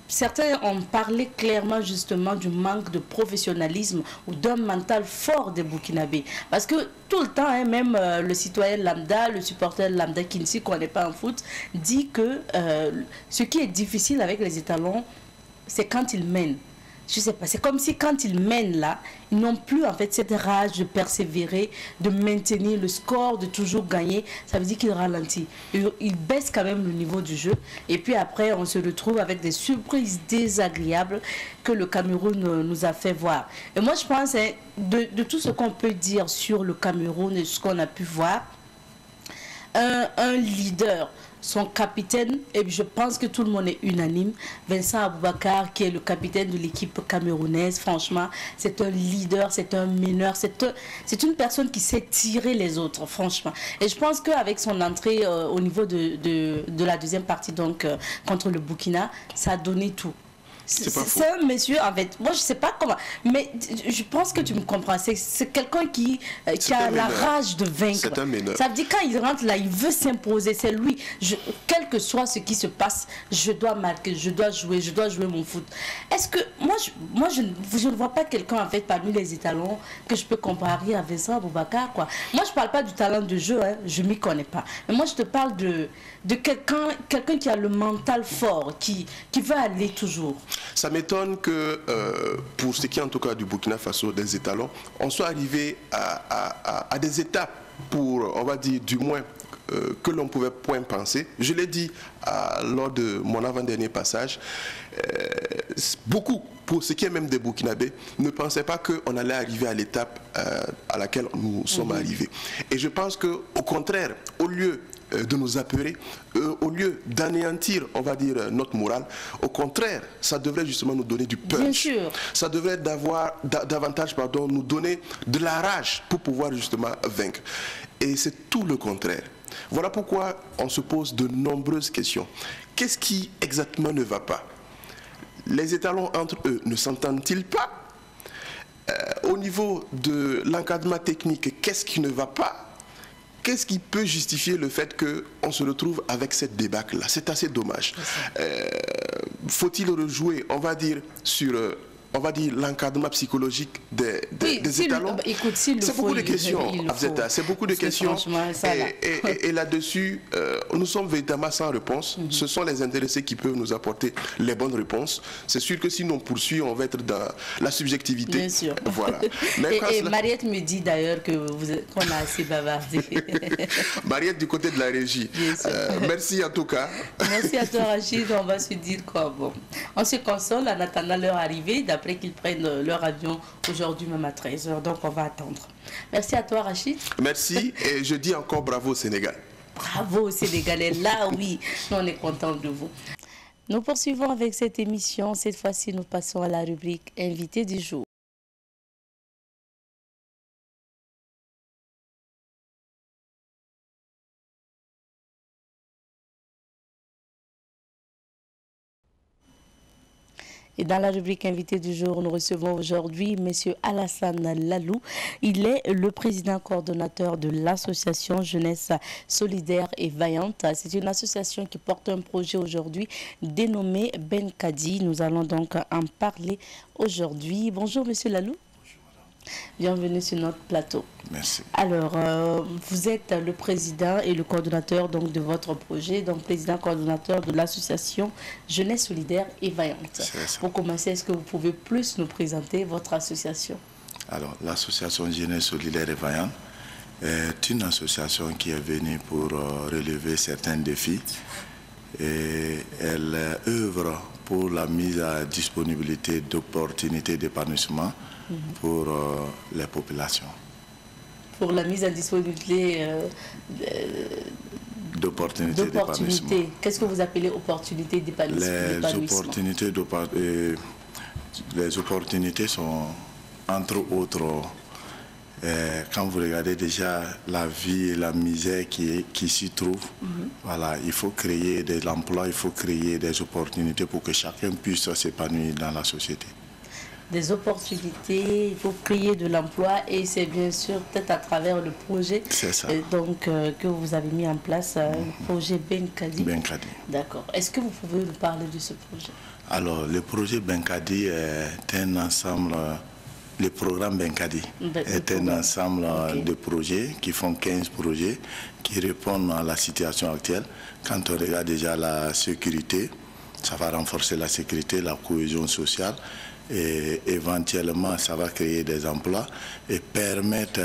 certains ont parlé clairement justement du manque de professionnalisme ou d'un mental fort des Burkinabés. Parce que tout le temps, hein, même le citoyen lambda, le supporter lambda qui ne s'y connaît pas en foot, dit que ce qui est difficile avec les étalons, c'est quand ils mènent. Je sais pas, c'est comme si quand ils mènent là, ils n'ont plus en fait cette rage de persévérer, de maintenir le score, de toujours gagner. Ça veut dire qu'ils ralentissent. Ils baissent quand même le niveau du jeu. Et puis après, on se retrouve avec des surprises désagréables que le Cameroun nous a fait voir. Et moi, je pense, hein, de tout ce qu'on peut dire sur le Cameroun et ce qu'on a pu voir, un leader, son capitaine, et je pense que tout le monde est unanime, Vincent Aboubakar, qui est le capitaine de l'équipe camerounaise. Franchement, c'est un leader, c'est un meneur, c'est une personne qui sait tirer les autres, franchement. Et je pense qu'avec son entrée au niveau de la deuxième partie, donc contre le Burkina, ça a donné tout. C'est un monsieur, en fait, moi je sais pas comment, mais je pense que tu me comprends. C'est quelqu'un qui a la rage de vaincre. C'est un meneur. Ça veut dire quand il rentre là, il veut s'imposer. C'est lui. Quel que soit ce qui se passe, je dois marquer, je dois jouer mon foot. Est-ce que moi je ne vois pas quelqu'un en fait parmi les étalons que je peux comparer à Vincent Aboubakar, quoi. Moi je parle pas du talent de jeu, hein, je m'y connais pas. Mais moi je te parle de quelqu'un qui a le mental fort, qui veut aller toujours. Ça m'étonne que, pour ce qui est en tout cas du Burkina Faso, des étalons, on soit arrivé à des étapes pour, on va dire, du moins, que l'on pouvait point penser. Je l'ai dit lors de mon avant-dernier passage, beaucoup, pour ce qui est même des Burkinabés, ne pensaient pas qu'on allait arriver à l'étape à laquelle nous sommes arrivés. Et je pense qu'au contraire, au lieu de nous apeurer, au lieu d'anéantir, on va dire, notre morale, au contraire, ça devrait justement nous donner du punch. Bien sûr. Ça devrait davantage nous donner de la rage pour pouvoir justement vaincre. Et c'est tout le contraire. Voilà pourquoi on se pose de nombreuses questions. Qu'est-ce qui exactement ne va pas? Les étalons entre eux ne s'entendent-ils pas? Au niveau de l'encadrement technique, qu'est-ce qui ne va pas? Qu'est-ce qui peut justifier le fait qu'on se retrouve avec cette débâcle-là? C'est assez dommage. Faut-il rejouer, on va dire, sur on va dire, l'encadrement psychologique des étalons. Écoute, c'est beaucoup de questions, c'est beaucoup de questions. Et là-dessus, nous sommes véritablement sans réponse. Ce sont les intéressés qui peuvent nous apporter les bonnes réponses. C'est sûr que si nous poursuivons, on va être dans la subjectivité. Bien sûr. Voilà. Et Mariette me dit d'ailleurs qu'on a assez bavardé. Mariette du côté de la régie. Merci en tout cas. Merci à toi Rachid. On va se dire quoi? Bon, on se console en attendant leur arrivée, d'après qu'ils prennent leur avion aujourd'hui même à 13 h. Donc on va attendre. Merci à toi Rachid. Merci et je dis encore bravo au Sénégal. Bravo aux Sénégalais. Là oui, nous on est contents de vous. Nous poursuivons avec cette émission. Cette fois-ci, nous passons à la rubrique Invité du jour. Et dans la rubrique invité du jour, nous recevons aujourd'hui M. Alassane Lalou. Il est le président coordonnateur de l'association Jeunesse Solidaire et Vaillante. C'est une association qui porte un projet aujourd'hui dénommé Benkadi. Nous allons donc en parler aujourd'hui. Bonjour M. Lalou. Bienvenue sur notre plateau. Merci. Alors, vous êtes le président et le coordonnateur donc, de votre projet, donc président coordonnateur de l'association Jeunesse Solidaire et Vaillante. Pour commencer, est-ce que vous pouvez plus nous présenter votre association? Alors, l'association Jeunesse Solidaire et Vaillante est une association qui est venue pour relever certains défis et elle œuvre pour la mise à disponibilité d'opportunités d'épanouissement pour les populations. Pour la mise à disponibilité d'opportunités d'épanouissement. Qu'est-ce que vous appelez opportunités d'épanouissement? Les opportunités sont, entre autres, quand vous regardez déjà la vie et la misère qui s'y trouve, voilà, il faut créer de l'emploi, il faut créer des opportunités pour que chacun puisse s'épanouir dans la société. Des opportunités, il faut créer de l'emploi et c'est bien sûr peut-être à travers le projet que vous avez mis en place, le projet Benkadi. Benkadi. D'accord. Est-ce que vous pouvez nous parler de ce projet? Alors, le projet Benkadi est un ensemble, le programme Benkadi est un ensemble de projets qui font 15 projets qui répondent à la situation actuelle. Quand on regarde déjà la sécurité, ça va renforcer la sécurité, la cohésion sociale. Et éventuellement, ça va créer des emplois et permettre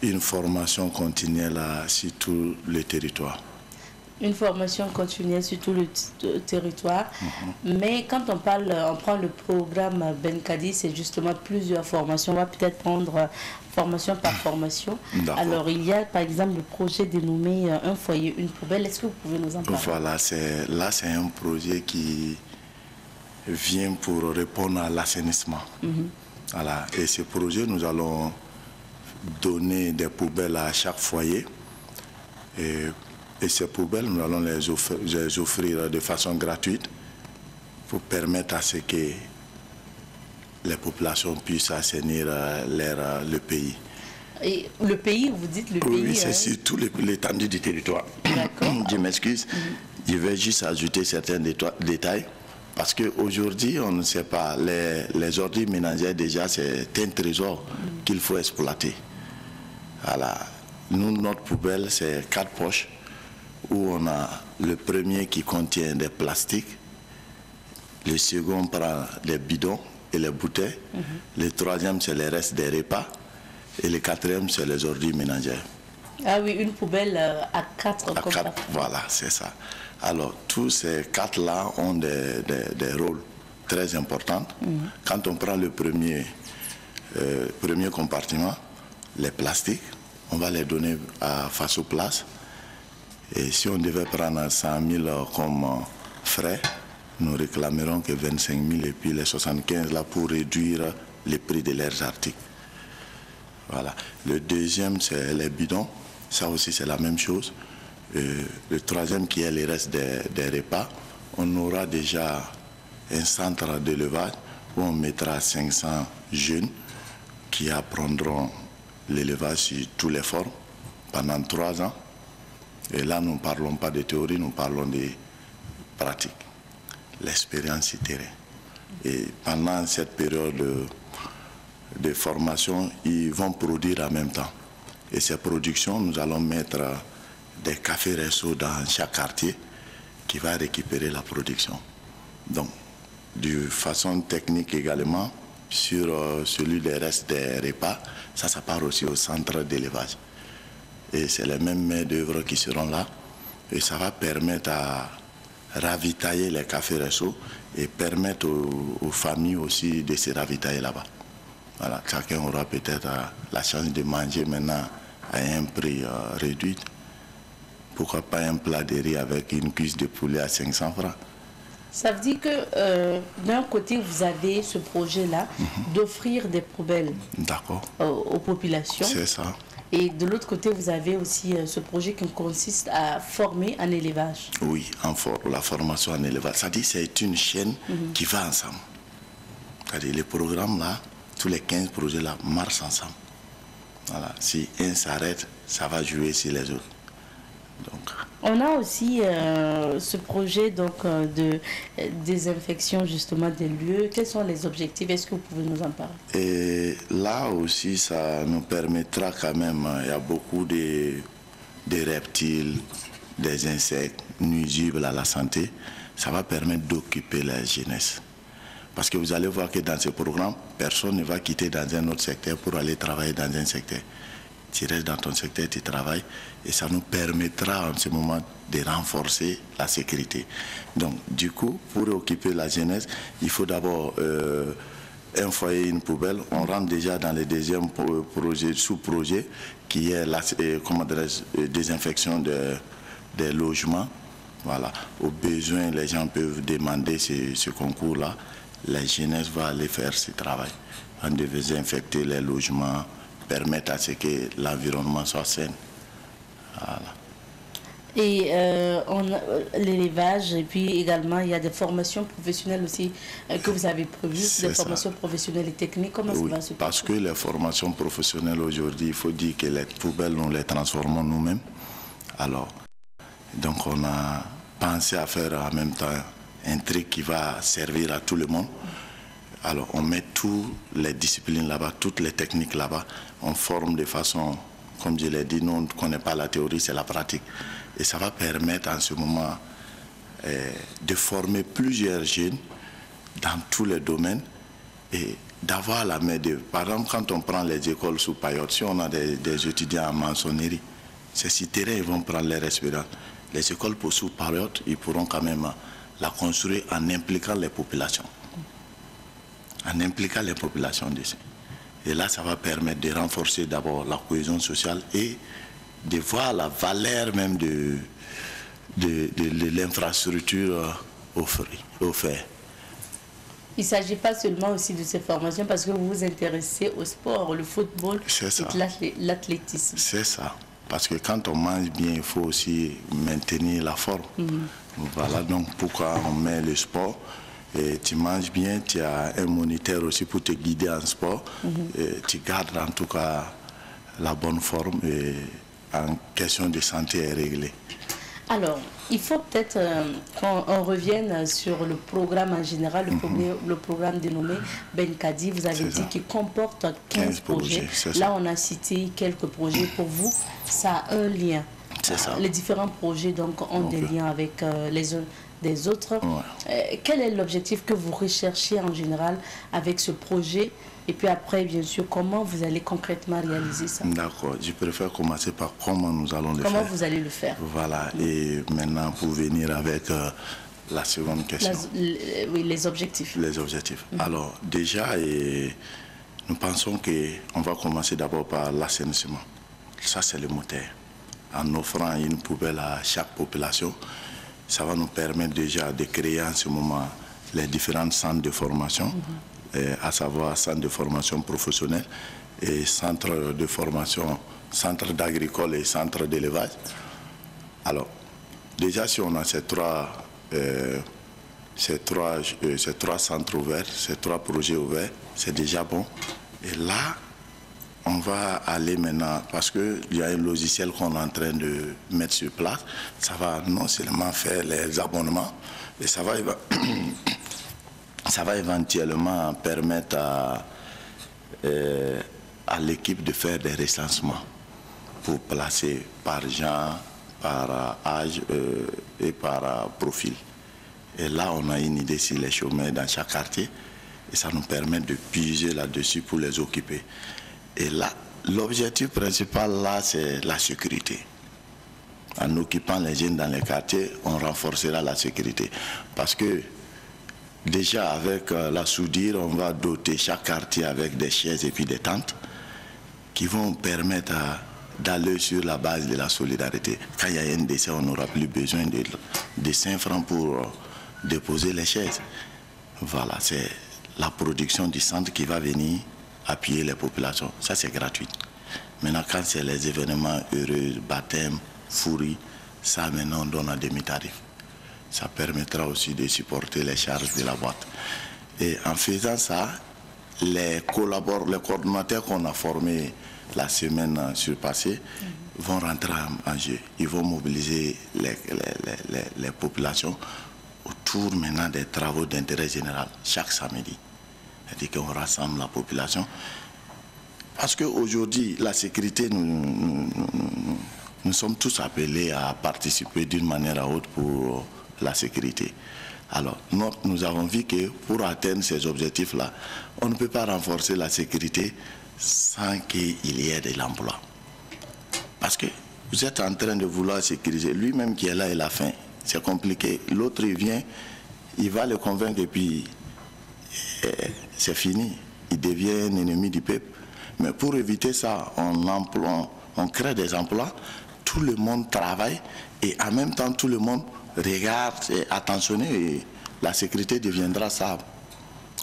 une formation continuelle sur tout le territoire. Une formation continuelle sur tout le territoire. Mais quand on prend le programme Benkadi, c'est justement plusieurs formations. On va peut-être prendre formation par formation. Alors, il y a par exemple le projet dénommé Un foyer, une poubelle. Est-ce que vous pouvez nous en parler? Voilà, c'est un projet qui vient pour répondre à l'assainissement. Voilà. Et ce projet, nous allons donner des poubelles à chaque foyer. Et ces poubelles, nous allons les offrir de façon gratuite pour permettre à ce que les populations puissent assainir le pays. Et le pays, vous dites le pays? Oui, c'est sur tout l'étendue du territoire. D'accord. Je m'excuse. Je vais juste ajouter certains détails. Parce qu'aujourd'hui, on ne sait pas, les ordures ménagères, déjà, c'est un trésor qu'il faut exploiter. Voilà. Nous, notre poubelle, c'est 4 poches, où on a le premier qui contient des plastiques, le second prend les bidons et les bouteilles, le troisième, c'est les restes des repas, et le quatrième, c'est les ordures ménagères. Ah oui, une poubelle à 4 comme ça. Voilà, c'est ça. Alors, tous ces 4-là ont des rôles très importants. Quand on prend le premier compartiment, les plastiques, on va les donner face aux places. Et si on devait prendre 100 000 comme frais, nous réclamerons que 25 000 et puis les 75 là pour réduire les prix de leurs articles. Voilà. Le deuxième, c'est les bidons. Ça aussi, c'est la même chose. Le troisième qui est les restes des repas, on aura déjà un centre d'élevage où on mettra 500 jeunes qui apprendront l'élevage sur tous les formes pendant 3 ans. Et là, nous ne parlons pas de théorie, nous parlons de pratique, l'expérience sur terrain. Et pendant cette période de formation, ils vont produire en même temps. Et ces productions, nous allons mettre des cafés-restos dans chaque quartier qui va récupérer la production. Donc, de façon technique également, sur celui des restes des repas, ça part aussi au centre d'élevage. Et c'est les mêmes mains d'œuvre qui seront là. Et ça va permettre à ravitailler les cafés-restos et permettre aux familles aussi de se ravitailler là-bas. Voilà, chacun aura peut-être la chance de manger maintenant à un prix réduit. Pourquoi pas un plat de riz avec une cuisse de poulet à 500 francs? Ça veut dire que d'un côté, vous avez ce projet-là d'offrir des poubelles aux populations. C'est ça. Et de l'autre côté, vous avez aussi ce projet qui consiste à former en élevage. Oui, la formation en élevage. C'est-à-dire que c'est une chaîne qui va ensemble. C'est-à-dire les programmes là, tous les 15 projets là marchent ensemble. Voilà. Si un s'arrête, ça va jouer sur les autres. Donc. On a aussi ce projet donc, de désinfection justement des lieux. Quels sont les objectifs? Est-ce que vous pouvez nous en parler? Et là aussi, ça nous permettra quand même, il y a beaucoup de reptiles, des insectes nuisibles à la santé. Ça va permettre d'occuper la jeunesse. Parce que vous allez voir que dans ce programme, personne ne va quitter dans un autre secteur pour aller travailler dans un secteur. Tu restes dans ton secteur, tu travailles et ça nous permettra en ce moment de renforcer la sécurité. Donc, du coup, pour occuper la jeunesse, il faut d'abord un foyer, une poubelle. On rentre déjà dans le deuxième projet, sous-projet, qui est la désinfection des logements. Voilà. Au besoin, les gens peuvent demander ce concours-là. La jeunesse va aller faire ce travail. On devait désinfecter les logements, permettre à ce que l'environnement soit sain. Voilà. Et l'élevage, et puis également, il y a des formations professionnelles aussi que vous avez prévues, des formations professionnelles et techniques. Comment ça va se passer? Parce que les formations professionnelles aujourd'hui, il faut dire que les poubelles, nous les transformons nous-mêmes. Alors, donc on a pensé à faire en même temps un truc qui va servir à tout le monde. Alors, on met toutes les disciplines là-bas, toutes les techniques là-bas. On forme de façon, comme je l'ai dit, nous, on ne connaît pas la théorie, c'est la pratique. Et ça va permettre en ce moment de former plusieurs jeunes dans tous les domaines et d'avoir la main d'œuvre. Par exemple, quand on prend les écoles sous Payotte, si on a des étudiants en maçonnerie, ces citerrains, ils vont prendre les expériences. Les écoles pour sous Payotte, ils pourront quand même la construire en impliquant les populations. En impliquant les populations d'ici. Et là, ça va permettre de renforcer d'abord la cohésion sociale et de voir la valeur même de l'infrastructure offerte. Il ne s'agit pas seulement aussi de ces formations parce que vous vous intéressez au sport, le football et l'athlétisme. C'est ça. Parce que quand on mange bien, il faut aussi maintenir la forme. Voilà donc pourquoi on met le sport. Et tu manges bien, tu as un moniteur aussi pour te guider en sport. Et tu gardes en tout cas la bonne forme et en question de santé est réglée. Alors, il faut peut-être qu'on revienne sur le programme en général, le programme dénommé Benkadi. Vous avez dit qu'il comporte 15 projets. Là, on a cité quelques projets. Pour vous, ça a un lien. Les différents projets donc, ont des liens avec les uns des autres. Quel est l'objectif que vous recherchez en général avec ce projet? Et puis après, bien sûr, comment vous allez concrètement réaliser ça? D'accord. Je préfère commencer par comment nous allons le faire. Comment vous allez le faire? Voilà. Et maintenant, pour venir avec la seconde question. Oui, les objectifs. Les objectifs. Alors, déjà, nous pensons qu'on va commencer d'abord par l'assainissement. Ça, c'est le moteur. En offrant une poubelle à chaque population, ça va nous permettre déjà de créer en ce moment les différents centres de formation, à savoir centre de formation professionnelle et centre de formation, centre d'agricole et centre d'élevage. Alors, déjà si on a ces trois centres ouverts, ces trois projets ouverts, c'est déjà bon. Et là, on va aller maintenant, parce qu'il y a un logiciel qu'on est en train de mettre sur place, ça va non seulement faire les abonnements, et ça va ça va éventuellement permettre à l'équipe de faire des recensements pour placer par genre, par âge et par profil. Et là, on a une idée sur les chômeurs dans chaque quartier et ça nous permet de puiser là-dessus pour les occuper. Et là, l'objectif principal, là, c'est la sécurité. En occupant les jeunes dans les quartiers, on renforcera la sécurité. Parce que déjà, avec la soudure, on va doter chaque quartier avec des chaises et puis des tentes qui vont permettre d'aller sur la base de la solidarité. Quand il y a un décès, on n'aura plus besoin de 5 francs pour déposer les chaises. Voilà, c'est la production du centre qui va venir appuyer les populations. Ça, c'est gratuit. Maintenant, quand c'est les événements heureux, baptême, fourri, ça, maintenant, on donne un demi-tarif. Ça permettra aussi de supporter les charges de la boîte. Et en faisant ça, les coordonnateurs qu'on a formés la semaine surpassée vont rentrer en jeu. Ils vont mobiliser les populations autour maintenant des travaux d'intérêt général chaque samedi. C'est-à-dire qu'on rassemble la population. Parce qu'aujourd'hui, la sécurité, nous sommes tous appelés à participer d'une manière ou autre pour la sécurité. Alors, nous avons vu que pour atteindre ces objectifs-là, on ne peut pas renforcer la sécurité sans qu'il y ait de l'emploi. Parce que vous êtes en train de vouloir sécuriser. Lui-même qui est là, il a faim. C'est compliqué. L'autre, il vient, il va le convaincre et puis c'est fini. Il devient un ennemi du peuple. Mais pour éviter ça, on crée des emplois, tout le monde travaille et en même temps tout le monde regarde et attentionné et la sécurité deviendra stable.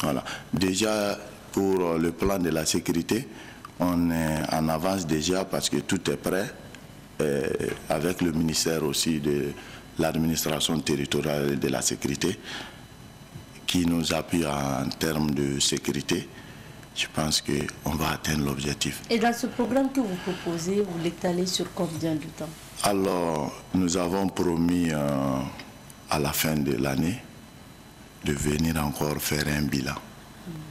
Voilà. Déjà pour le plan de la sécurité, on est en avance déjà parce que tout est prêt avec le ministère aussi de l'administration territoriale et de la sécurité qui nous appuie en termes de sécurité. Je pense qu'on va atteindre l'objectif. Et dans ce programme que vous proposez, vous l'étalez sur combien de temps? Alors, nous avons promis à la fin de l'année de venir encore faire un bilan.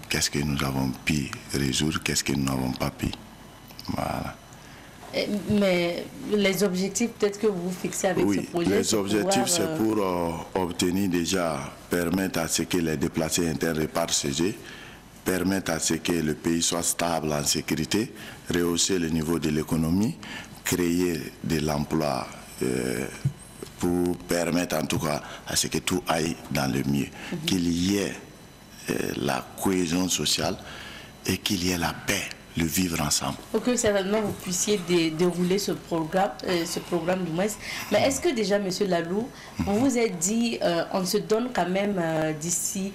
Qu'est-ce que nous avons pu résoudre, qu'est-ce que nous n'avons pas pu. Voilà. Mais les objectifs peut-être que vous fixez avec ce projet? Les objectifs, c'est pour obtenir déjà, permettre à ce que les déplacés internes repartent chez eux, permettre à ce que le pays soit stable en sécurité, rehausser le niveau de l'économie, créer de l'emploi pour permettre en tout cas à ce que tout aille dans le mieux, qu'il y ait la cohésion sociale et qu'il y ait la paix, le vivre ensemble. Pour que certainement vous puissiez dérouler ce programme du moins. Mais est-ce que déjà, M. Lalou, vous vous êtes dit, on se donne quand même d'ici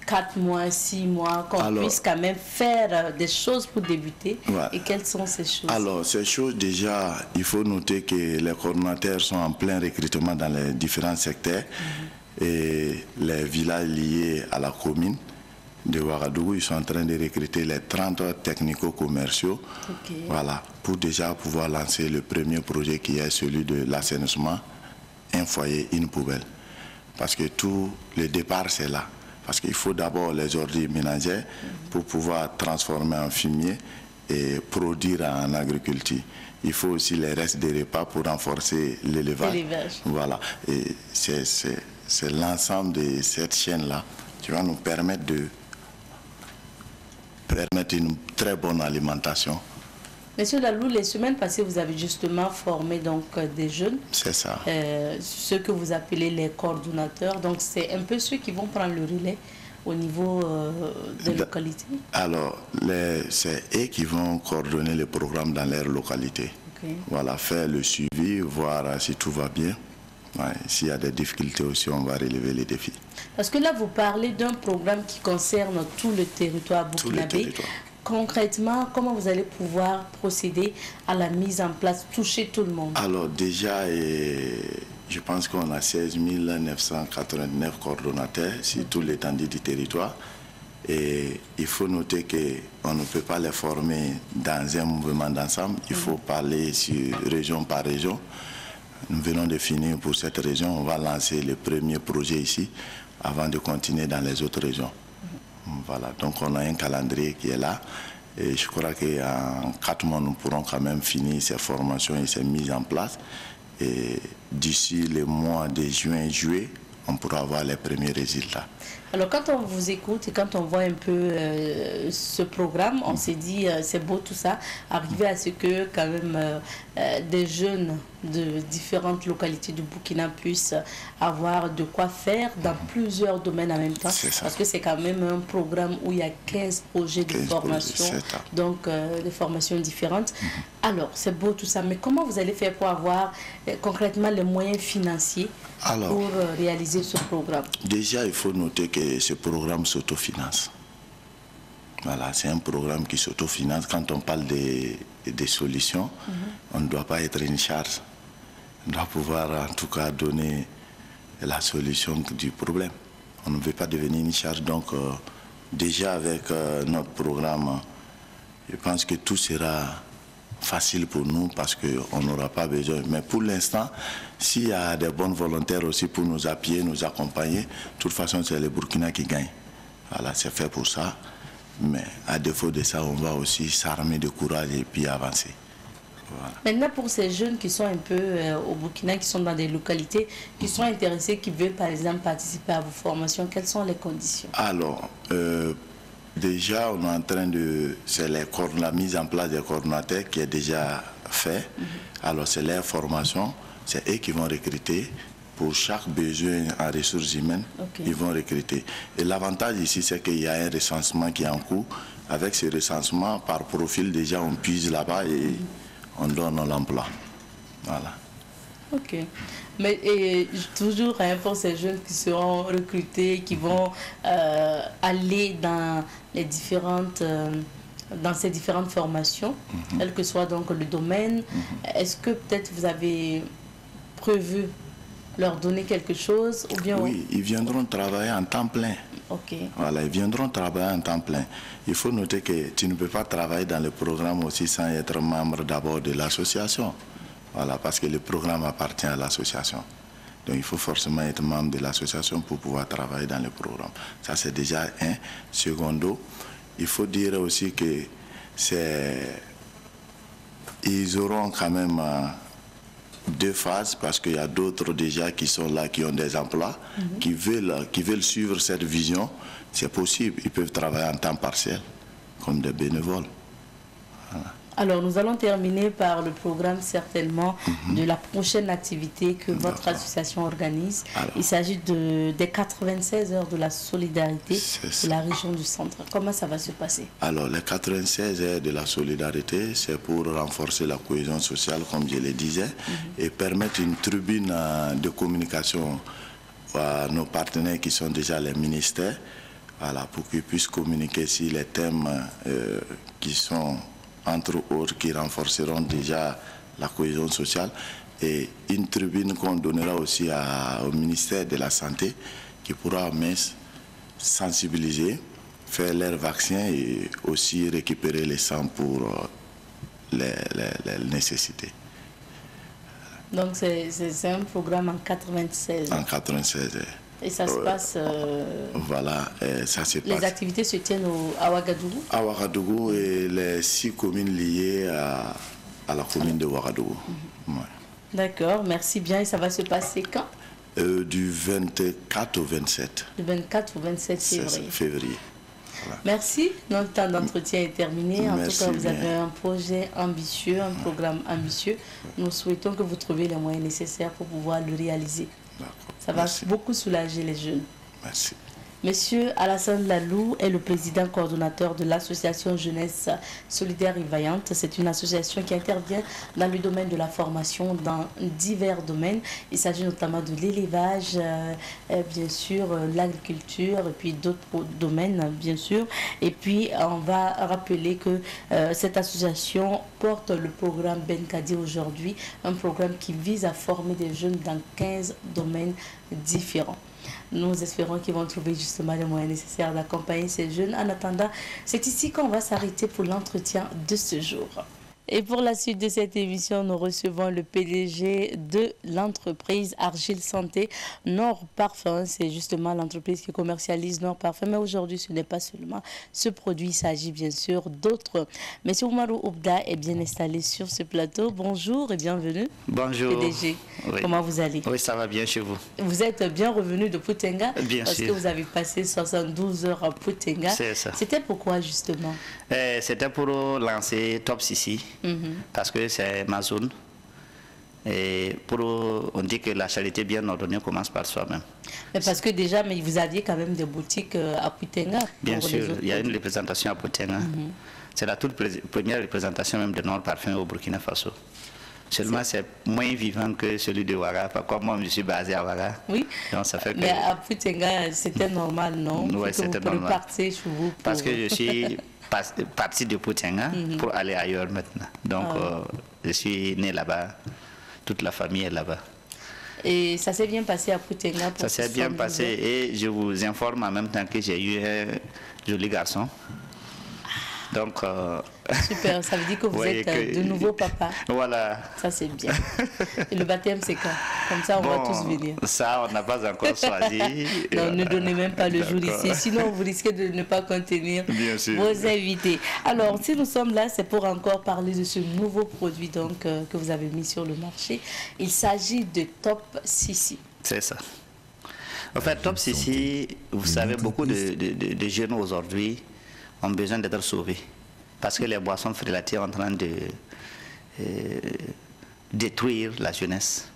4 mois, 6 mois, qu'on puisse quand même faire des choses pour débuter? Ouais. Et quelles sont ces choses? Alors, ces choses, déjà, il faut noter que les coordonnateurs sont en plein recrutement dans les différents secteurs et les villages liés à la commune de Ouagadougou, ils sont en train de recruter les 30 technico-commerciaux, voilà, pour déjà pouvoir lancer le premier projet qui est celui de l'assainissement, un foyer, une poubelle. Parce que tout le départ, c'est là. Parce qu'il faut d'abord les ordures ménagères pour pouvoir transformer en fumier et produire en agriculture. Il faut aussi les restes des repas pour renforcer l'élevage. Voilà. Et c'est l'ensemble de cette chaîne-là qui va nous permettre une très bonne alimentation. Monsieur Lalou, les semaines passées, vous avez justement formé donc des jeunes. C'est ça. Ceux que vous appelez les coordonnateurs. Donc, c'est un peu ceux qui vont prendre le relais au niveau des localités. Alors, c'est eux qui vont coordonner le programme dans leur localité. Voilà, faire le suivi, voir si tout va bien. Ouais, s'il y a des difficultés aussi, on va relever les défis. Parce que là, vous parlez d'un programme qui concerne tout le territoire burkinabé. Concrètement, comment vous allez pouvoir procéder à la mise en place, toucher tout le monde? Alors déjà, je pense qu'on a 16 989 coordonnateurs sur tout l'étendue du territoire. Et il faut noter qu'on ne peut pas les former dans un mouvement d'ensemble. Il faut parler sur région par région. Nous venons de finir pour cette région. On va lancer le premier projet ici avant de continuer dans les autres régions. Voilà, donc on a un calendrier qui est là. Et je crois qu'en 4 mois, nous pourrons quand même finir ces formations et ces mises en place. Et d'ici les mois de juin et juillet, on pourra avoir les premiers résultats. Alors quand on vous écoute et quand on voit un peu ce programme, on s'est dit c'est beau tout ça, arriver à ce que quand même des jeunes de différentes localités du Burkina puissent avoir de quoi faire dans plusieurs domaines en même temps. Parce que c'est quand même un programme où il y a 15 projets de formation, donc des formations différentes. Alors c'est beau tout ça, mais comment vous allez faire pour avoir concrètement les moyens financiers pour réaliser ce programme? Déjà, il faut noter que ce programme s'autofinance. Voilà, c'est un programme qui s'autofinance. Quand on parle des solutions, on ne doit pas être une charge. On doit pouvoir en tout cas donner la solution du problème. On ne veut pas devenir une charge. Donc déjà avec notre programme, je pense que tout sera facile pour nous parce qu'on n'aura pas besoin. Mais pour l'instant, s'il y a des bonnes volontaires aussi pour nous appuyer, nous accompagner, de toute façon, c'est le Burkina qui gagne. Voilà, c'est fait pour ça. Mais à défaut de ça, on va aussi s'armer de courage et puis avancer. Voilà. Maintenant, pour ces jeunes qui sont un peu au Burkina, qui sont dans des localités, qui sont intéressés, qui veulent par exemple participer à vos formations, quelles sont les conditions? Alors, déjà, on est en train de... C'est la mise en place des coordonnateurs qui est déjà fait. Alors, c'est leur formation. C'est eux qui vont recruter. Pour chaque besoin en ressources humaines, ils vont recruter. Et l'avantage ici, c'est qu'il y a un recensement qui est en cours. Avec ce recensement, par profil, déjà, on puise là-bas et on donne l'emploi. Voilà. Ok. Mais toujours pour ces jeunes qui seront recrutés, qui vont aller dans les différentes... dans ces différentes formations, quel que soit donc le domaine, est-ce que peut-être vous avez prévu leur donner quelque chose ou bien... Oui, ils viendront travailler en temps plein. Voilà, ils viendront travailler en temps plein. Il faut noter que tu ne peux pas travailler dans le programme aussi sans être membre d'abord de l'association. Voilà, parce que le programme appartient à l'association. Donc il faut forcément être membre de l'association pour pouvoir travailler dans le programme. Ça, c'est déjà un. Secondo, il faut dire aussi que ils auront quand même 2 phases parce qu'il y a d'autres déjà qui sont là, qui ont des emplois, qui veulent suivre cette vision. C'est possible, ils peuvent travailler en temps partiel comme des bénévoles. Voilà. Alors, nous allons terminer par le programme certainement de la prochaine activité que votre association organise. Alors, il s'agit des 96 heures de la solidarité de la région du centre. Comment ça va se passer? Alors, les 96 heures de la solidarité, c'est pour renforcer la cohésion sociale, comme je le disais, et permettre une tribune de communication à nos partenaires qui sont déjà les ministères, voilà, pour qu'ils puissent communiquer sur les thèmes qui sont... entre autres, qui renforceront déjà la cohésion sociale, et une tribune qu'on donnera aussi au ministère de la Santé, qui pourra sensibiliser, faire leurs vaccins et aussi récupérer les sangs pour les nécessités. Donc c'est un programme en 96. En 96. Et ça se passe... voilà, ça se passe. Les activités se tiennent à Ouagadougou? À Ouagadougou et les 6 communes liées à la commune de Ouagadougou. D'accord, merci bien. Et ça va se passer quand? Du 24 au 27. Du 24 au 27 février. Voilà. Merci, notre temps d'entretien est terminé. En tout cas, vous avez un projet ambitieux, un programme ambitieux. Nous souhaitons que vous trouviez les moyens nécessaires pour pouvoir le réaliser. Ça va beaucoup soulager les jeunes. Merci. Monsieur Alassane Lalou est le président coordonnateur de l'association Jeunesse Solidaire et Vaillante. C'est une association qui intervient dans le domaine de la formation dans divers domaines. Il s'agit notamment de l'élevage, bien sûr, l'agriculture et puis d'autres domaines, bien sûr. Et puis, on va rappeler que cette association porte le programme Benkadi aujourd'hui, un programme qui vise à former des jeunes dans 15 domaines différents. Nous espérons qu'ils vont trouver justement les moyens nécessaires d'accompagner ces jeunes. En attendant, c'est ici qu'on va s'arrêter pour l'entretien de ce jour. Et pour la suite de cette émission, nous recevons le PDG de l'entreprise Argile Santé Nord Parfum. C'est justement l'entreprise qui commercialise Nord Parfum. Mais aujourd'hui, ce n'est pas seulement ce produit, il s'agit bien sûr d'autres. Monsieur Oumarou Oubda est bien installé sur ce plateau. Bonjour et bienvenue. Bonjour. PDG, oui. Comment vous allez? Oui, ça va bien chez vous. Vous êtes bien revenu de Poutenga? Bien parce sûr. Que vous avez passé 72 heures à Poutenga. C'est ça. C'était pourquoi justement? C'était pour lancer Top Sissi, parce que c'est ma zone. Et on dit que la charité bien ordonnée commence par soi-même. Mais parce que déjà, mais vous aviez quand même des boutiques à Poutenga. Bien sûr, il y a une représentation à Poutenga. C'est la toute première représentation même de Nord Parfum au Burkina Faso. Seulement, c'est moins vivant que celui de Ouaga. Comme moi, je suis basé à Ouaga. Oui, donc, ça fait que... mais à Poutenga, c'était normal, non? Oui, c'était normal. Partir chez vous pour... Parce que je suis parti de Poutenga pour aller ailleurs maintenant. Donc, je suis né là-bas. Toute la famille est là-bas. Et ça s'est bien passé à Poutenga? Ça s'est bien passé et je vous informe en même temps que j'ai eu un joli garçon. Donc, super, ça veut dire que vous êtes de nouveau papa. Voilà. Ça c'est bien. Et le baptême c'est quand? Comme ça on va tous venir. Ça on n'a pas encore choisi. Non, ne donnez même pas le jour ici, sinon vous risquez de ne pas contenir vos invités. Alors si nous sommes là, c'est pour encore parler de ce nouveau produit donc, que vous avez mis sur le marché. Il s'agit de Top Sissi. C'est ça. En fait, Top Sissi, vous savez, beaucoup de jeunes aujourd'hui ont besoin d'être sauvés parce que les boissons frelatives sont en train de détruire la jeunesse.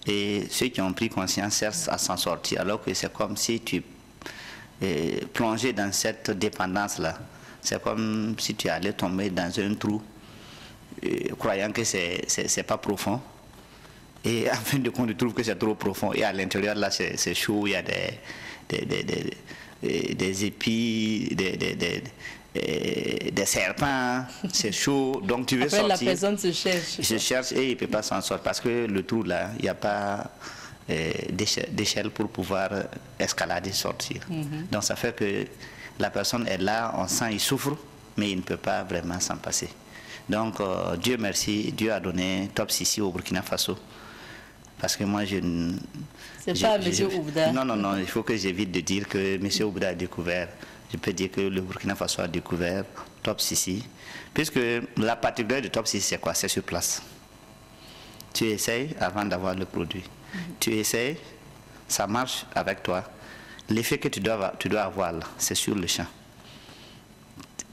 Et ceux qui ont pris conscience cherchent à s'en sortir, alors que c'est comme si tu plongeais dans cette dépendance-là. C'est comme si tu allais tomber dans un trou, croyant que c'est pas profond. Et en fin de compte, tu trouves que c'est trop profond. Et à l'intérieur, là, c'est chaud, il y a des épis, des serpents, c'est chaud, donc tu veux après, sortir. La personne se cherche. Se cherche et il ne peut pas s'en sortir parce que le trou là, il n'y a pas d'échelle pour pouvoir escalader, sortir. Donc ça fait que la personne est là, on sent, il souffre, mais il ne peut pas vraiment s'en passer. Donc Dieu merci, Dieu a donné Top Sissi au Burkina Faso. Parce que moi, je ne... C'est pas M. Oubda. Non, il faut que j'évite de dire que M. Oubda a découvert. Je peux dire que le Burkina Faso a découvert Top Sissi. Puisque la particularité de Top Sissi, c'est quoi? C'est sur place. Tu essayes avant d'avoir le produit. Tu essayes, ça marche avec toi. L'effet que tu dois avoir là, c'est sur le champ.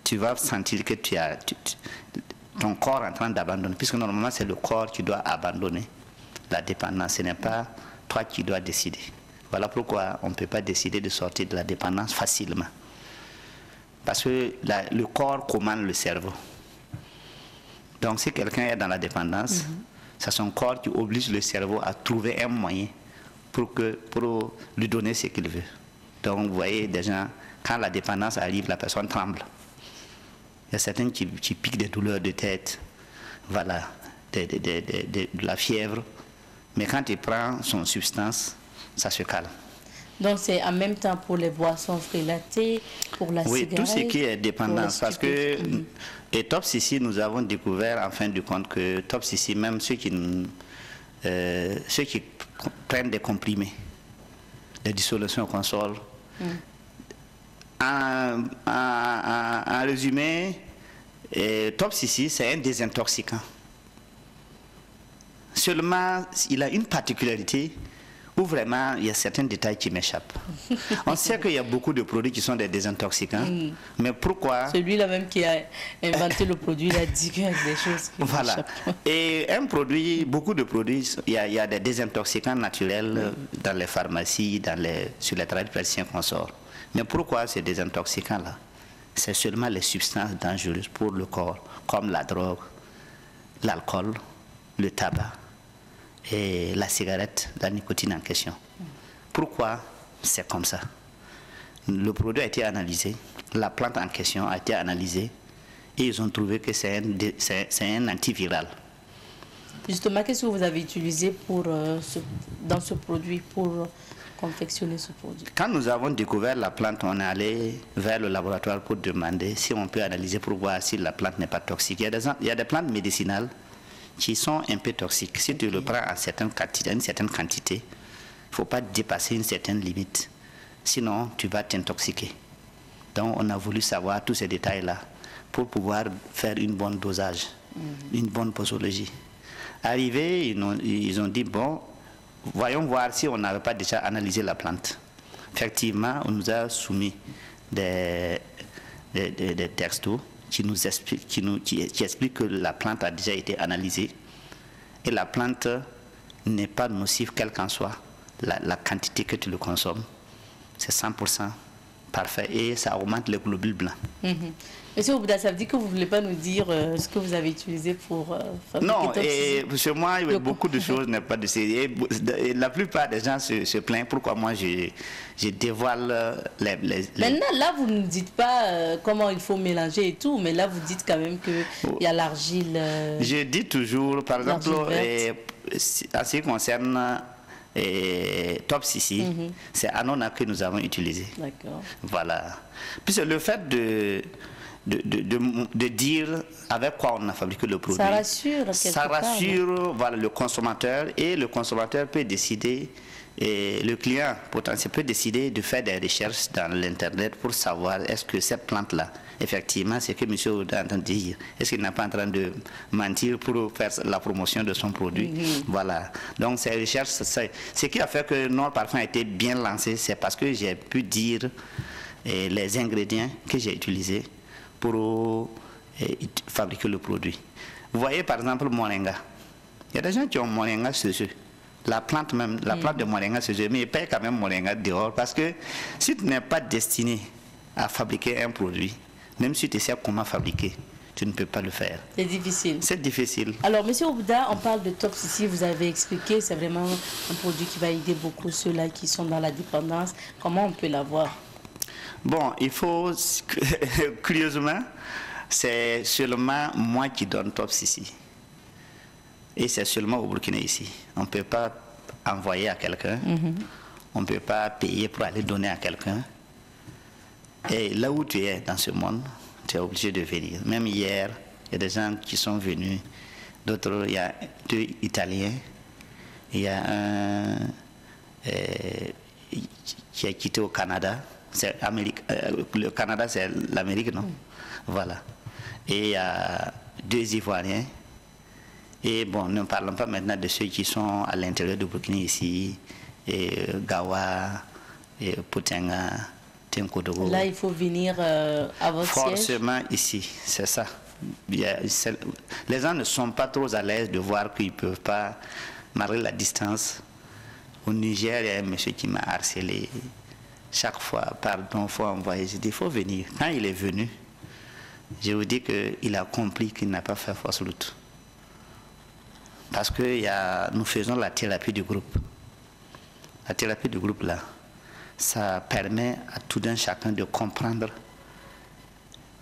Tu vas sentir que ton corps est en train d'abandonner. Puisque normalement, c'est le corps qui doit abandonner la dépendance. Ce n'est pas toi qui dois décider. Voilà pourquoi on ne peut pas décider de sortir de la dépendance facilement. Parce que le corps commande le cerveau. Donc si quelqu'un est dans la dépendance, c'est son corps qui oblige le cerveau à trouver un moyen pour lui donner ce qu'il veut. Donc vous voyez des gens, quand la dépendance arrive, la personne tremble. Il y a certains qui piquent des douleurs de tête, voilà, de la fièvre. Mais quand il prend son substance, ça se calme. Donc c'est en même temps pour les boissons frelatées, pour la cigarette. Oui, tout ce qui est dépendance. Parce que et Top Sissi, nous avons découvert en fin de compte que Top Sissi, même ceux qui prennent des comprimés, des dissolutions au console, en résumé, Top Sissi, c'est un désintoxicant. Seulement, il a une particularité où vraiment il y a certains détails qui m'échappent. On sait qu'il y a beaucoup de produits qui sont des désintoxicants, mais pourquoi... Celui-là même qui a inventé le produit, il a dit qu'il y a des choses qui m'échappent. Et un produit, beaucoup de produits, il y a des désintoxicants naturels dans les pharmacies, sur les tradis persiciens qu'on sort. Mais pourquoi ces désintoxicants-là? C'est seulement les substances dangereuses pour le corps, comme la drogue, l'alcool, le tabac et la cigarette, la nicotine en question. Pourquoi c'est comme ça? Le produit a été analysé, la plante en question a été analysée et ils ont trouvé que c'est un antiviral. Justement, qu'est-ce que vous avez utilisé pour, dans ce produit pour confectionner ce produit? Quand nous avons découvert la plante, on est allé vers le laboratoire pour demander si on peut analyser pour voir si la plante n'est pas toxique. Il y a des plantes médicinales qui sont un peu toxiques. Si tu le prends à une certaine quantité, il ne faut pas dépasser une certaine limite. Sinon, tu vas t'intoxiquer. Donc, on a voulu savoir tous ces détails-là pour pouvoir faire une bonne dosage, une bonne posologie. Arrivé, ils ont dit, bon, voyons voir si on n'avait pas déjà analysé la plante. Effectivement, on nous a soumis des textos qui expliquent que la plante a déjà été analysée et la plante n'est pas nocive quelle qu'en soit la quantité que tu le consommes. C'est 100% parfait et ça augmente les globules blancs. Monsieur Obouda, ça veut dire que vous ne voulez pas nous dire ce que vous avez utilisé pour fabriquer Non, et chez moi, il y a beaucoup de choses n'est pas de série. La plupart des gens se plaignent pourquoi moi je dévoile les... Maintenant, là, vous ne dites pas comment il faut mélanger et tout, mais là, vous dites quand même qu'il y a l'argile... Je dis toujours, par exemple, en ce qui concerne... Top Sissi, c'est Anona que nous avons utilisé. D'accord. Voilà. Puisque le fait de dire avec quoi on a fabriqué le produit, ça rassure voilà, le consommateur, et le consommateur peut décider, et le client potentiel peut décider de faire des recherches dans l'internet pour savoir est-ce que cette plante-là, effectivement, c'est que monsieur est en train de dire, est-ce qu'il n'est pas en train de mentir pour faire la promotion de son produit. Voilà. Donc ces recherches, ce qui a fait que notre parfum a été bien lancé, c'est parce que j'ai pu dire les ingrédients que j'ai utilisés pour fabriquer le produit. Vous voyez par exemple moringa. Il y a des gens qui ont moringa chez eux. La plante même, la plante de moringa chez eux, mais ils payent quand même moringa dehors parce que si tu n'es pas destiné à fabriquer un produit, même si tu sais comment fabriquer, tu ne peux pas le faire. C'est difficile. C'est difficile. Alors, monsieur Obouda, on parle de Top Sissi, vous avez expliqué, c'est vraiment un produit qui va aider beaucoup ceux-là qui sont dans la dépendance. Comment on peut l'avoir? Bon, il faut, curieusement, c'est seulement moi qui donne Top Sissi. Et c'est seulement au Burkina ici. On ne peut pas envoyer à quelqu'un, on ne peut pas payer pour aller donner à quelqu'un. Et là où tu es dans ce monde, tu es obligé de venir. Même hier, il y a des gens qui sont venus, d'autres, il y a 2 Italiens, il y a un qui a quitté au Canada. C'est le Canada, c'est l'Amérique, non? Voilà. Et il y a 2 Ivoiriens. Et bon, ne parlons pas maintenant de ceux qui sont à l'intérieur du Burkina ici, et Gawa, et Potenga, Tenkodogo. Là, il faut venir à votre siège? Forcément ici, c'est ça. Les gens ne sont pas trop à l'aise de voir qu'ils ne peuvent pas, malgré la distance. Au Niger, il y a un monsieur qui m'a harcelé. Chaque fois, pardon, il faut envoyer. J'ai dit, il faut venir. Quand il est venu, je vous dis qu'il a compris qu'il n'a pas fait fausse route. Parce que nous faisons la thérapie du groupe. La thérapie du groupe, là, ça permet à tout d'un chacun de comprendre.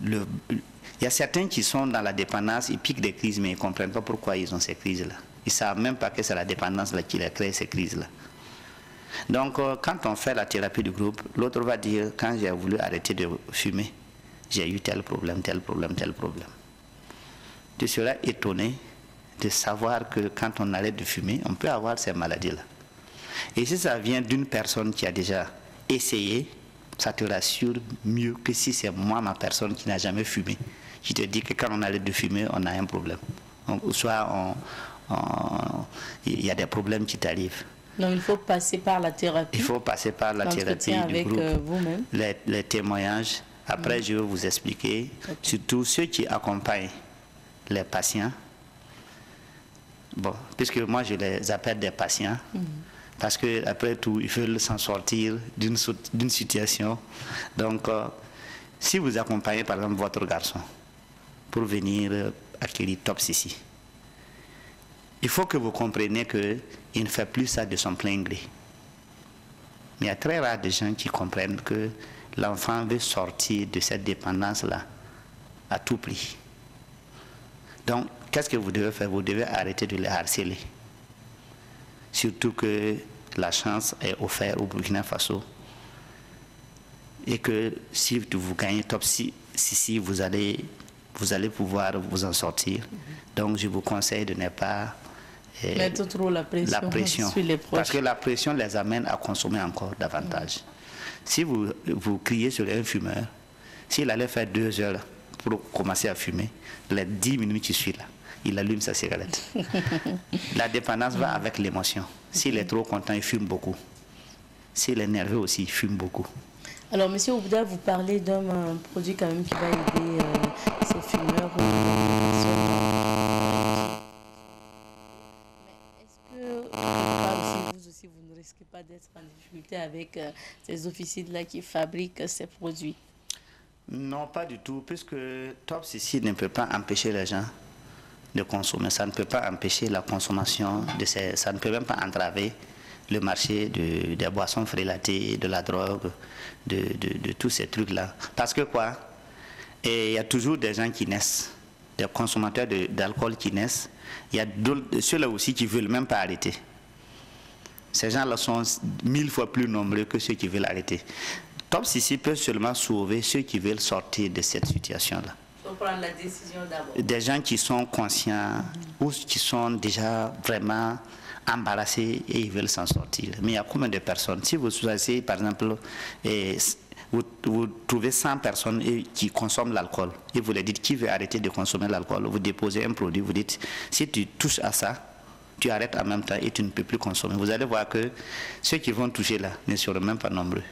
Il y a certains qui sont dans la dépendance, ils piquent des crises, mais ils ne comprennent pas pourquoi ils ont ces crises-là. Ils ne savent même pas que c'est la dépendance là qui a créé ces crises-là. Donc, quand on fait la thérapie du groupe, l'autre va dire, quand j'ai voulu arrêter de fumer, j'ai eu tel problème, tel problème, tel problème. Tu seras étonné de savoir que quand on arrête de fumer, on peut avoir ces maladies-là. Et si ça vient d'une personne qui a déjà essayé, ça te rassure mieux que si c'est moi, ma personne qui n'a jamais fumé. Je te dis que quand on arrête de fumer, on a un problème. Soit il y a des problèmes qui t'arrivent. Donc il faut passer par la thérapie. Il faut passer par la thérapie du groupe, vous-même. Les témoignages. Après, je vais vous expliquer, surtout ceux qui accompagnent les patients. Bon, puisque moi je les appelle des patients, parce qu'après tout, ils veulent s'en sortir d'une situation. Donc, si vous accompagnez par exemple votre garçon pour venir acquérir Top Sissi, il faut que vous compreniez qu'il ne fait plus ça de son plein gré. Mais il y a très rare de gens qui comprennent que l'enfant veut sortir de cette dépendance-là à tout prix. Donc, qu'est-ce que vous devez faire? Vous devez arrêter de les harceler. Surtout que la chance est offerte au Burkina Faso. Et que si vous gagnez top 6, vous allez pouvoir vous en sortir. Donc je vous conseille de ne pas mettre trop la pression sur les proches. Parce que la pression les amène à consommer encore davantage. Si vous criez sur un fumeur, s'il allait faire 2 heures pour commencer à fumer, les 10 minutes qui suivent là, il allume sa cigarette. La dépendance va avec l'émotion. S'il est trop content, il fume beaucoup. S'il est nerveux aussi, il fume beaucoup. Alors, Monsieur Obouda, vous parlez d'un produit quand même qui va aider ces fumeurs ou mais est-ce que vous aussi, vous ne risquez pas d'être en difficulté avec ces officines-là qui fabriquent ces produits? Non, pas du tout, puisque Top CC ne peut pas empêcher les gens de consommer. Ça ne peut pas empêcher la consommation de ces... Ça ne peut même pas entraver le marché des boissons frélatées, de la drogue, de tous ces trucs-là. Parce que quoi? Et il y a toujours des gens qui naissent, des consommateurs d'alcool qui naissent. Il y a ceux-là aussi qui ne veulent même pas arrêter. Ces gens-là sont 1000 fois plus nombreux que ceux qui veulent arrêter. Top CC peut seulement sauver ceux qui veulent sortir de cette situation-là. Il faut prendre la décision d'abord. Des gens qui sont conscients ou qui sont déjà vraiment embarrassés et ils veulent s'en sortir. Mais il y a combien de personnes? Si vous choisissez, par exemple, vous trouvez 100 personnes qui consomment l'alcool et vous leur dites qui veut arrêter de consommer l'alcool, vous déposez un produit, vous dites si tu touches à ça, tu arrêtes en même temps et tu ne peux plus consommer. Vous allez voir que ceux qui vont toucher là ne seront même pas nombreux.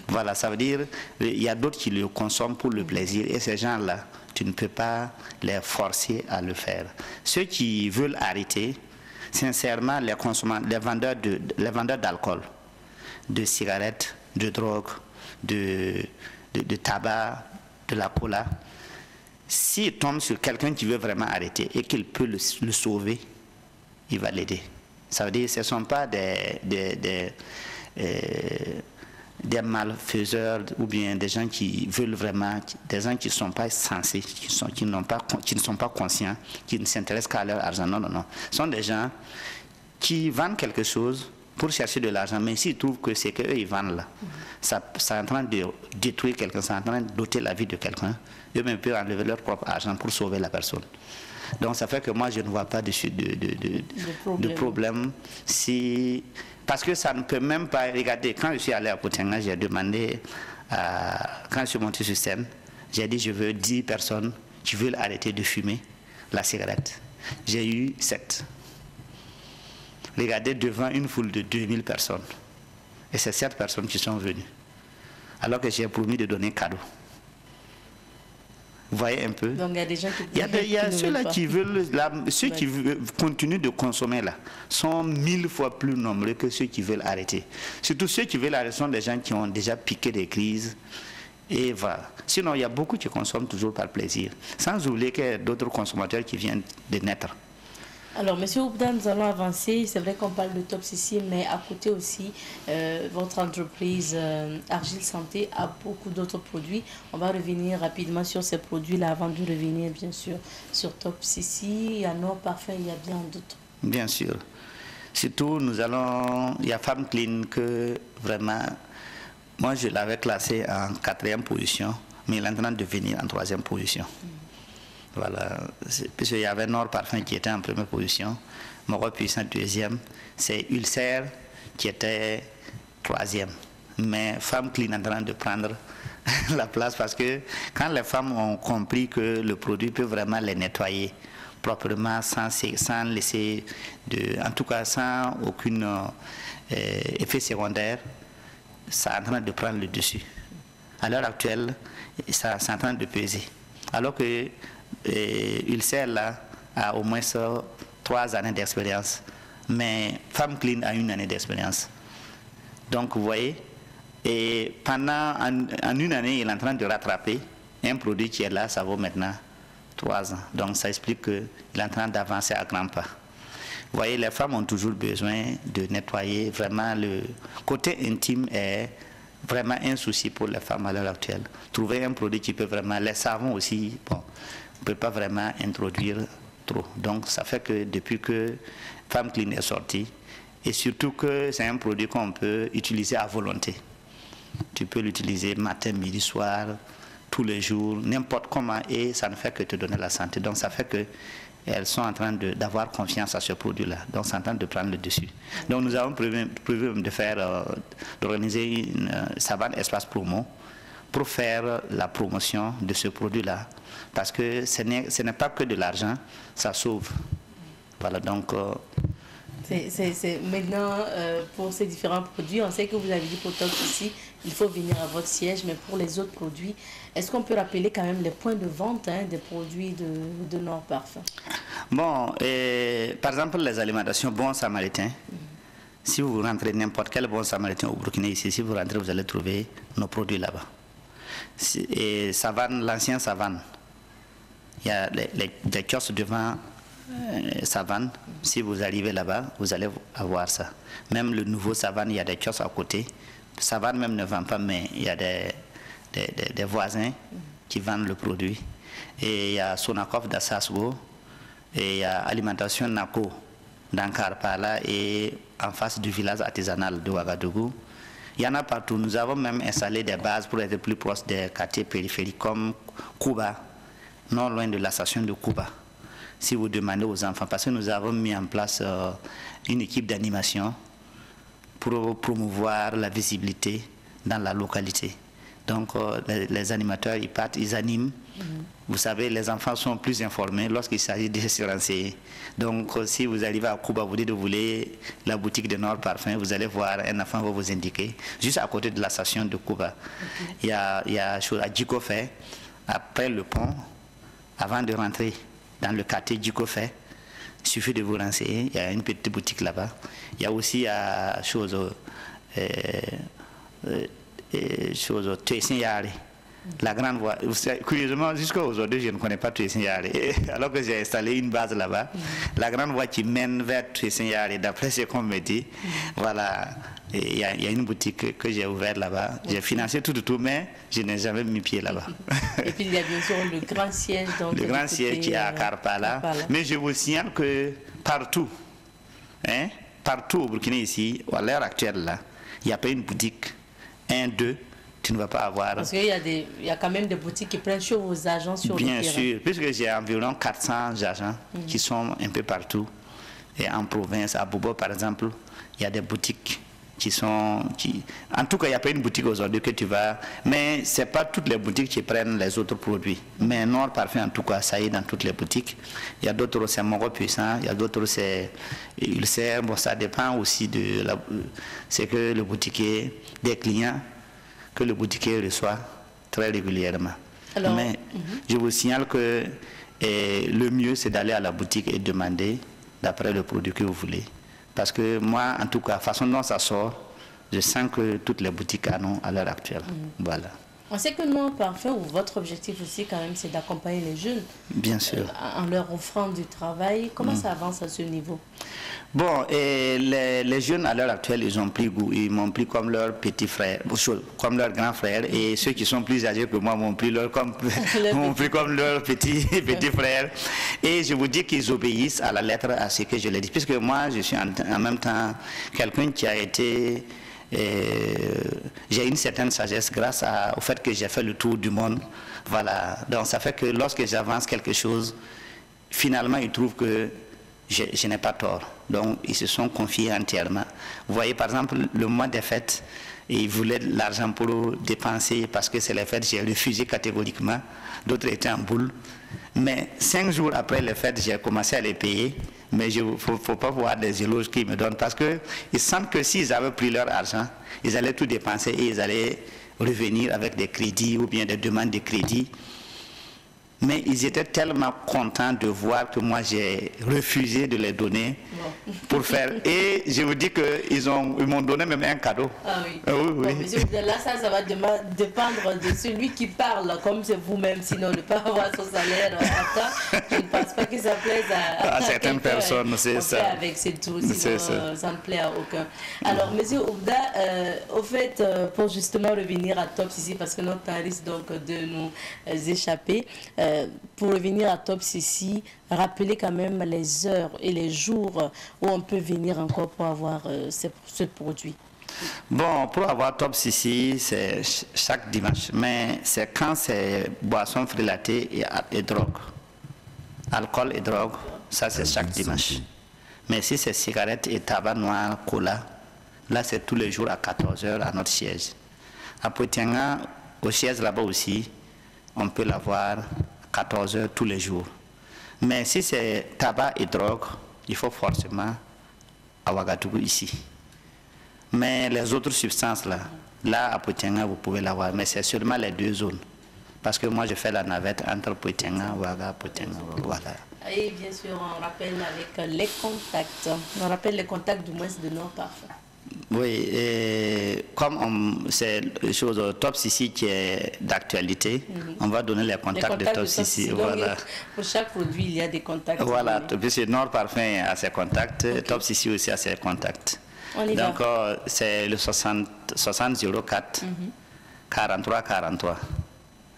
Voilà, ça veut dire il y a d'autres qui le consomment pour le plaisir et ces gens-là, tu ne peux pas les forcer à le faire. Ceux qui veulent arrêter, sincèrement, les vendeurs d'alcool, de cigarettes, de drogue, de tabac, de la cola, s'il tombe sur quelqu'un qui veut vraiment arrêter et qu'il peut le sauver, il va l'aider. Ça veut dire que ce ne sont pas des malfaiseurs ou bien des gens qui veulent vraiment, des gens qui ne sont pas censés, qui ne sont pas conscients, qui ne s'intéressent qu'à leur argent. Non, non, non. Ce sont des gens qui vendent quelque chose pour chercher de l'argent, mais s'ils trouvent que c'est qu'eux ils vendent là, ça est en train de détruire quelqu'un, ça est en train d'ôter la vie de quelqu'un, eux-mêmes peuvent enlever leur propre argent pour sauver la personne. Donc ça fait que moi je ne vois pas de problème si... Parce que ça ne peut même pas... Regardez, quand je suis allé à Poutianga, j'ai demandé, quand je suis monté sur scène, j'ai dit je veux 10 personnes qui veulent arrêter de fumer la cigarette. J'ai eu 7. Regardez devant une foule de 2000 personnes. Et c'est 7 personnes qui sont venues. Alors que j'ai promis de donner cadeau. Vous voyez un peu? Donc il y a des gens qui... Il y a ceux-là qui veulent... ceux qui continuent de consommer là sont 1000 fois plus nombreux que ceux qui veulent arrêter. Surtout ceux qui veulent arrêter sont des gens qui ont déjà piqué des crises. Et voilà. Sinon, il y a beaucoup qui consomment toujours par plaisir. Sans oublier qu'il y a d'autres consommateurs qui viennent de naître. Alors, Monsieur Obouda, nous allons avancer. C'est vrai qu'on parle de Top CC, mais à côté aussi, votre entreprise Argile Santé a beaucoup d'autres produits. On va revenir rapidement sur ces produits-là avant de revenir, bien sûr, sur Top CC. Il y a nos parfums, il y a bien d'autres. Bien sûr. Surtout, il y a Femme Clean que vraiment, moi je l'avais classé en 4e position, mais il est en train de venir en 3e position. Voilà, puisqu'il y avait Nord Parfum qui était en première position, Moro Puissant 2e, c'est Ulcère qui était 3e. Mais Femme Clean est en train de prendre la place parce que quand les femmes ont compris que le produit peut vraiment les nettoyer proprement, sans laisser, en tout cas sans aucun effet secondaire, ça est en train de prendre le dessus. À l'heure actuelle, ça est en train de peser. Alors que Ulcère là a au moins 3 années d'expérience, mais Femme Clean a 1 année d'expérience. Donc vous voyez, et pendant en 1 année, il est en train de rattraper un produit qui est là, ça vaut maintenant 3 ans. Donc ça explique qu'il est en train d'avancer à grands pas. Vous voyez, les femmes ont toujours besoin de nettoyer. Vraiment, le côté intime est vraiment un souci pour les femmes à l'heure actuelle. Trouver un produit qui peut vraiment... Les savons aussi, bon, on ne peut pas vraiment introduire trop. Donc ça fait que depuis que Femme Clean est sorti, et surtout que c'est un produit qu'on peut utiliser à volonté. Tu peux l'utiliser matin, midi, soir, tous les jours, n'importe comment, et ça ne fait que te donner la santé. Donc ça fait que elles sont en train d'avoir confiance à ce produit-là. Donc c'est en train de prendre le dessus. Donc nous avons prévu d'organiser une savane espace promo pour faire la promotion de ce produit-là. Parce que ce n'est pas que de l'argent, ça sauve. Voilà, donc... Maintenant, pour ces différents produits, on sait que vous avez dit pour Tops ici, il faut venir à votre siège, mais pour les autres produits, est-ce qu'on peut rappeler quand même les points de vente des produits de Nord Parfum? Bon, par exemple, les alimentations Bon Samaritain, si vous rentrez n'importe quel Bon Samaritain au Burkina ici, si vous rentrez, vous allez trouver nos produits là-bas. Et Savane, l'ancien Savane, il y a des kiosques devant Savane. Si vous arrivez là-bas, vous allez avoir ça. Même le nouveau Savane, il y a des kiosques à côté. Savane même ne vend pas, mais il y a des voisins qui vendent le produit. Et il y a Sonakov d'Assasgo, et il y a Alimentation Nako d'Ankarpala et en face du village artisanal de Ouagadougou. Il y en a partout. Nous avons même installé des bases pour être plus proches des quartiers périphériques comme Kouba, non loin de la station de Kouba. Si vous demandez aux enfants, parce que nous avons mis en place une équipe d'animation pour promouvoir la visibilité dans la localité. Donc les animateurs, ils partent, ils animent. Vous savez, les enfants sont plus informés lorsqu'il s'agit de se renseigner. Donc si vous arrivez à Kouba, vous dites de voulez la boutique de Nord Parfum, vous allez voir, un enfant va vous indiquer, juste à côté de la station de Kouba. Il y a chose à Djikofé, après le pont, avant de rentrer dans le quartier Djikofé, il suffit de vous renseigner, il y a une petite boutique là-bas. Il y a aussi la grande voie. Curieusement, jusqu'à aujourd'hui, je ne connais pas Tuesinyare. Alors que j'ai installé une base là-bas, la grande voie qui mène vers Tuesinyare, d'après ce qu'on me dit, voilà, il y a une boutique que j'ai ouverte là-bas. J'ai financé tout, mais je n'ai jamais mis pied là-bas. Et puis il y a bien sûr le grand siège. Donc, le grand siège qui est à Karpala. Mais je vous signale que partout au Burkina ici, à l'heure actuelle, là, il n'y a pas une boutique, 1, 2, tu ne vas pas avoir. Parce qu'il y a quand même des boutiques qui prennent sur vos agents sur le terrain. Bien sûr, puisque j'ai environ 400 agents qui sont un peu partout. Et en province, à Bobo par exemple, il y a des boutiques en tout cas, il n'y a pas une boutique aujourd'hui que tu vas... Mais ce n'est pas toutes les boutiques qui prennent les autres produits. Mais Nord Parfum, en tout cas, ça y est dans toutes les boutiques. Il y a d'autres, c'est Moro Puissant, il y a d'autres, c'est Ulcère. Bon, ça dépend aussi de c'est que le boutiquier, des clients que le boutiquier reçoit très régulièrement. Alors, mais je vous signale que le mieux, c'est d'aller à la boutique et demander d'après le produit que vous voulez. Parce que moi, en tout cas, la façon dont ça sort, je sens que toutes les boutiques en ont à l'heure actuelle. Voilà. On sait que Nord Parfum, ou votre objectif aussi quand même, c'est d'accompagner les jeunes. Bien sûr. En leur offrant du travail. Comment ça avance à ce niveau? Bon, et les jeunes à l'heure actuelle, ils ont pris goût. Ils m'ont pris comme leur petit frère, comme leur grand frère. Et ceux qui sont plus âgés que moi m'ont pris comme leur petit frère. Et je vous dis qu'ils obéissent à la lettre à ce que je leur dis. Puisque moi, je suis en même temps quelqu'un qui a été... j'ai une certaine sagesse grâce au fait que j'ai fait le tour du monde. Voilà. Donc ça fait que lorsque j'avance quelque chose, finalement ils trouvent que je n'ai pas tort. Donc ils se sont confiés entièrement. Vous voyez par exemple le mois des fêtes, ils voulaient de l'argent pour dépenser parce que c'est les fêtes, j'ai refusé catégoriquement. D'autres étaient en boule. Mais 5 jours après les fêtes, j'ai commencé à les payer. Mais il ne faut pas voir des éloges qu'ils me donnent parce qu'ils sentent que s'ils avaient pris leur argent, ils allaient tout dépenser et ils allaient revenir avec des crédits ou bien des demandes de crédit. Mais ils étaient tellement contents de voir que moi j'ai refusé de les donner pour faire. Et je vous dis qu'ils m'ont donné même un cadeau. Ah oui. Oui. Bon, monsieur, là, ça va dépendre de celui qui parle, comme c'est vous-même. Sinon, ne pas avoir son salaire à temps, je ne pense pas que ça plaise à certaines personnes. C'est ça. Avec ses tout, sinon ça ne plaît à aucun. Alors, monsieur Oubda, au fait, pour justement revenir à Tops ici, parce que notre temps risque donc de nous échapper, pour revenir à Top Sissi, rappelez quand même les heures et les jours où on peut venir encore pour avoir ce produit. Bon, pour avoir Top Sissi, c'est chaque dimanche, mais c'est quand c'est boissons frelatées et drogue. Alcool et drogue, ça c'est chaque dimanche. Mais si c'est cigarettes et tabac noir, cola, là c'est tous les jours à 14h à notre siège. À Poitianga, au siège là-bas aussi, on peut l'avoir à 14h tous les jours. Mais si c'est tabac et drogue, il faut forcément à Ouagadougou ici. Mais les autres substances là à Poitianga, vous pouvez l'avoir, mais c'est seulement les deux zones. Parce que moi je fais la navette entre Poitianga, Ouaga, Poitianga, voilà. Et bien sûr, on rappelle avec les contacts. On rappelle les contacts du moins de Nord Parfum. Oui, et comme c'est une chose Top Sissi qui est d'actualité, on va donner les contacts de Top Sissi. Voilà. Pour chaque produit, il y a des contacts. Voilà, puisque Nord Parfum a ses contacts, okay. Top Sissi aussi a ses contacts. Donc, c'est le 60 04 43 43.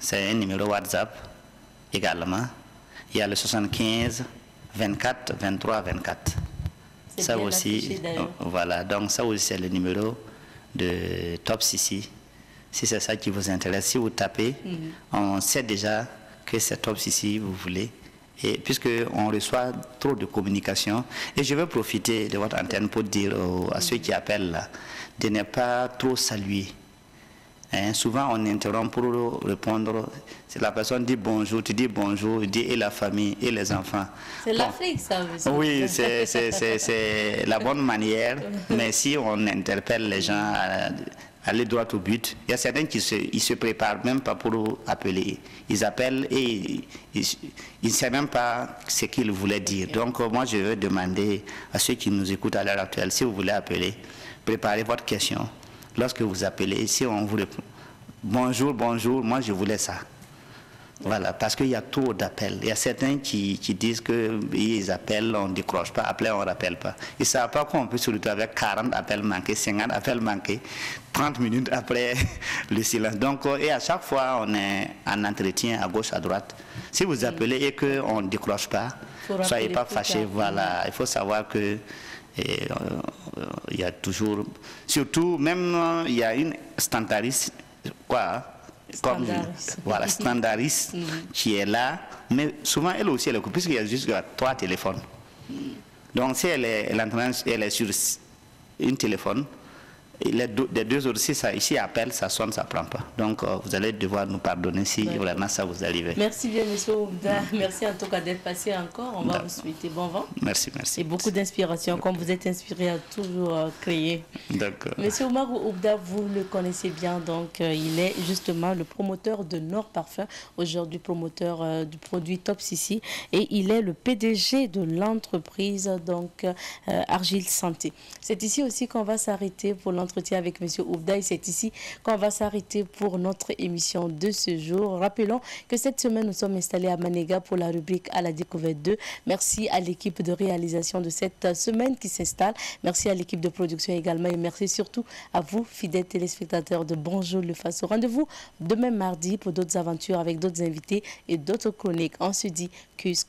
C'est un numéro WhatsApp également. Il y a le 75 24 23 24. Ça aussi, voilà, donc ça aussi c'est le numéro de Top Sissi. Si c'est ça qui vous intéresse, si vous tapez, on sait déjà que c'est Top Sissi vous voulez. Et puisqu'on reçoit trop de communication, et je veux profiter de votre antenne pour dire à ceux qui appellent là, de ne pas trop saluer. Hein, souvent on interrompt pour répondre. Si la personne dit bonjour, tu dis bonjour, dit et la famille et les enfants. C'est l'Afrique, ça, monsieur. Oui, c'est la bonne manière. Mais si on interpelle les gens à aller droit au but, il y a certains qui se préparent même pas pour appeler. Ils appellent et ils ne savent même pas ce qu'ils voulaient dire. Donc moi je veux demander à ceux qui nous écoutent à l'heure actuelle, si vous voulez appeler, préparez votre question. Lorsque vous appelez, si on vous répond bonjour, bonjour, moi je voulais ça. Voilà, parce qu'il y a trop d'appels. Il y a certains qui disent qu'ils appellent, on ne décroche pas, appelez, on ne rappelle pas. Ils ne savent pas qu'on peut se retrouver avec 40 appels manqués, 50 appels manqués, 30 minutes après le silence. Donc, et à chaque fois, on est en entretien à gauche, à droite. Si vous appelez et qu'on ne décroche pas, ne soyez pas fâchés. Voilà, il faut savoir que il y a toujours, surtout même il y a une standardiste, standardiste qui est là, mais souvent elle aussi elle est occupée puisqu'il y a juste 3 téléphones. Donc si elle est sur une téléphone, les deux autres, si ici appelle, ça sonne, ça ne prend pas. Donc vous allez devoir nous pardonner si vraiment ça vous arrive. Merci bien, monsieur Oubda. Merci en tout cas d'être passé encore. On va vous souhaiter bon vent. Merci. Et beaucoup d'inspiration, comme vous êtes inspiré à toujours créer. D'accord. Monsieur Omar Oubda, vous le connaissez bien, donc il est justement le promoteur de Nord Parfum, aujourd'hui promoteur du produit Top Sissi, et il est le PDG de l'entreprise donc Argile Santé. C'est ici aussi qu'on va s'arrêter pour l'entretien avec M. Oubda et c'est ici qu'on va s'arrêter pour notre émission de ce jour. Rappelons que cette semaine, nous sommes installés à Manéga pour la rubrique à la découverte 2. Merci à l'équipe de réalisation de cette semaine qui s'installe. Merci à l'équipe de production également et merci surtout à vous, fidèles téléspectateurs de Bonjour le Faso. Rendez-vous demain mardi pour d'autres aventures avec d'autres invités et d'autres chroniques. On se dit cuse.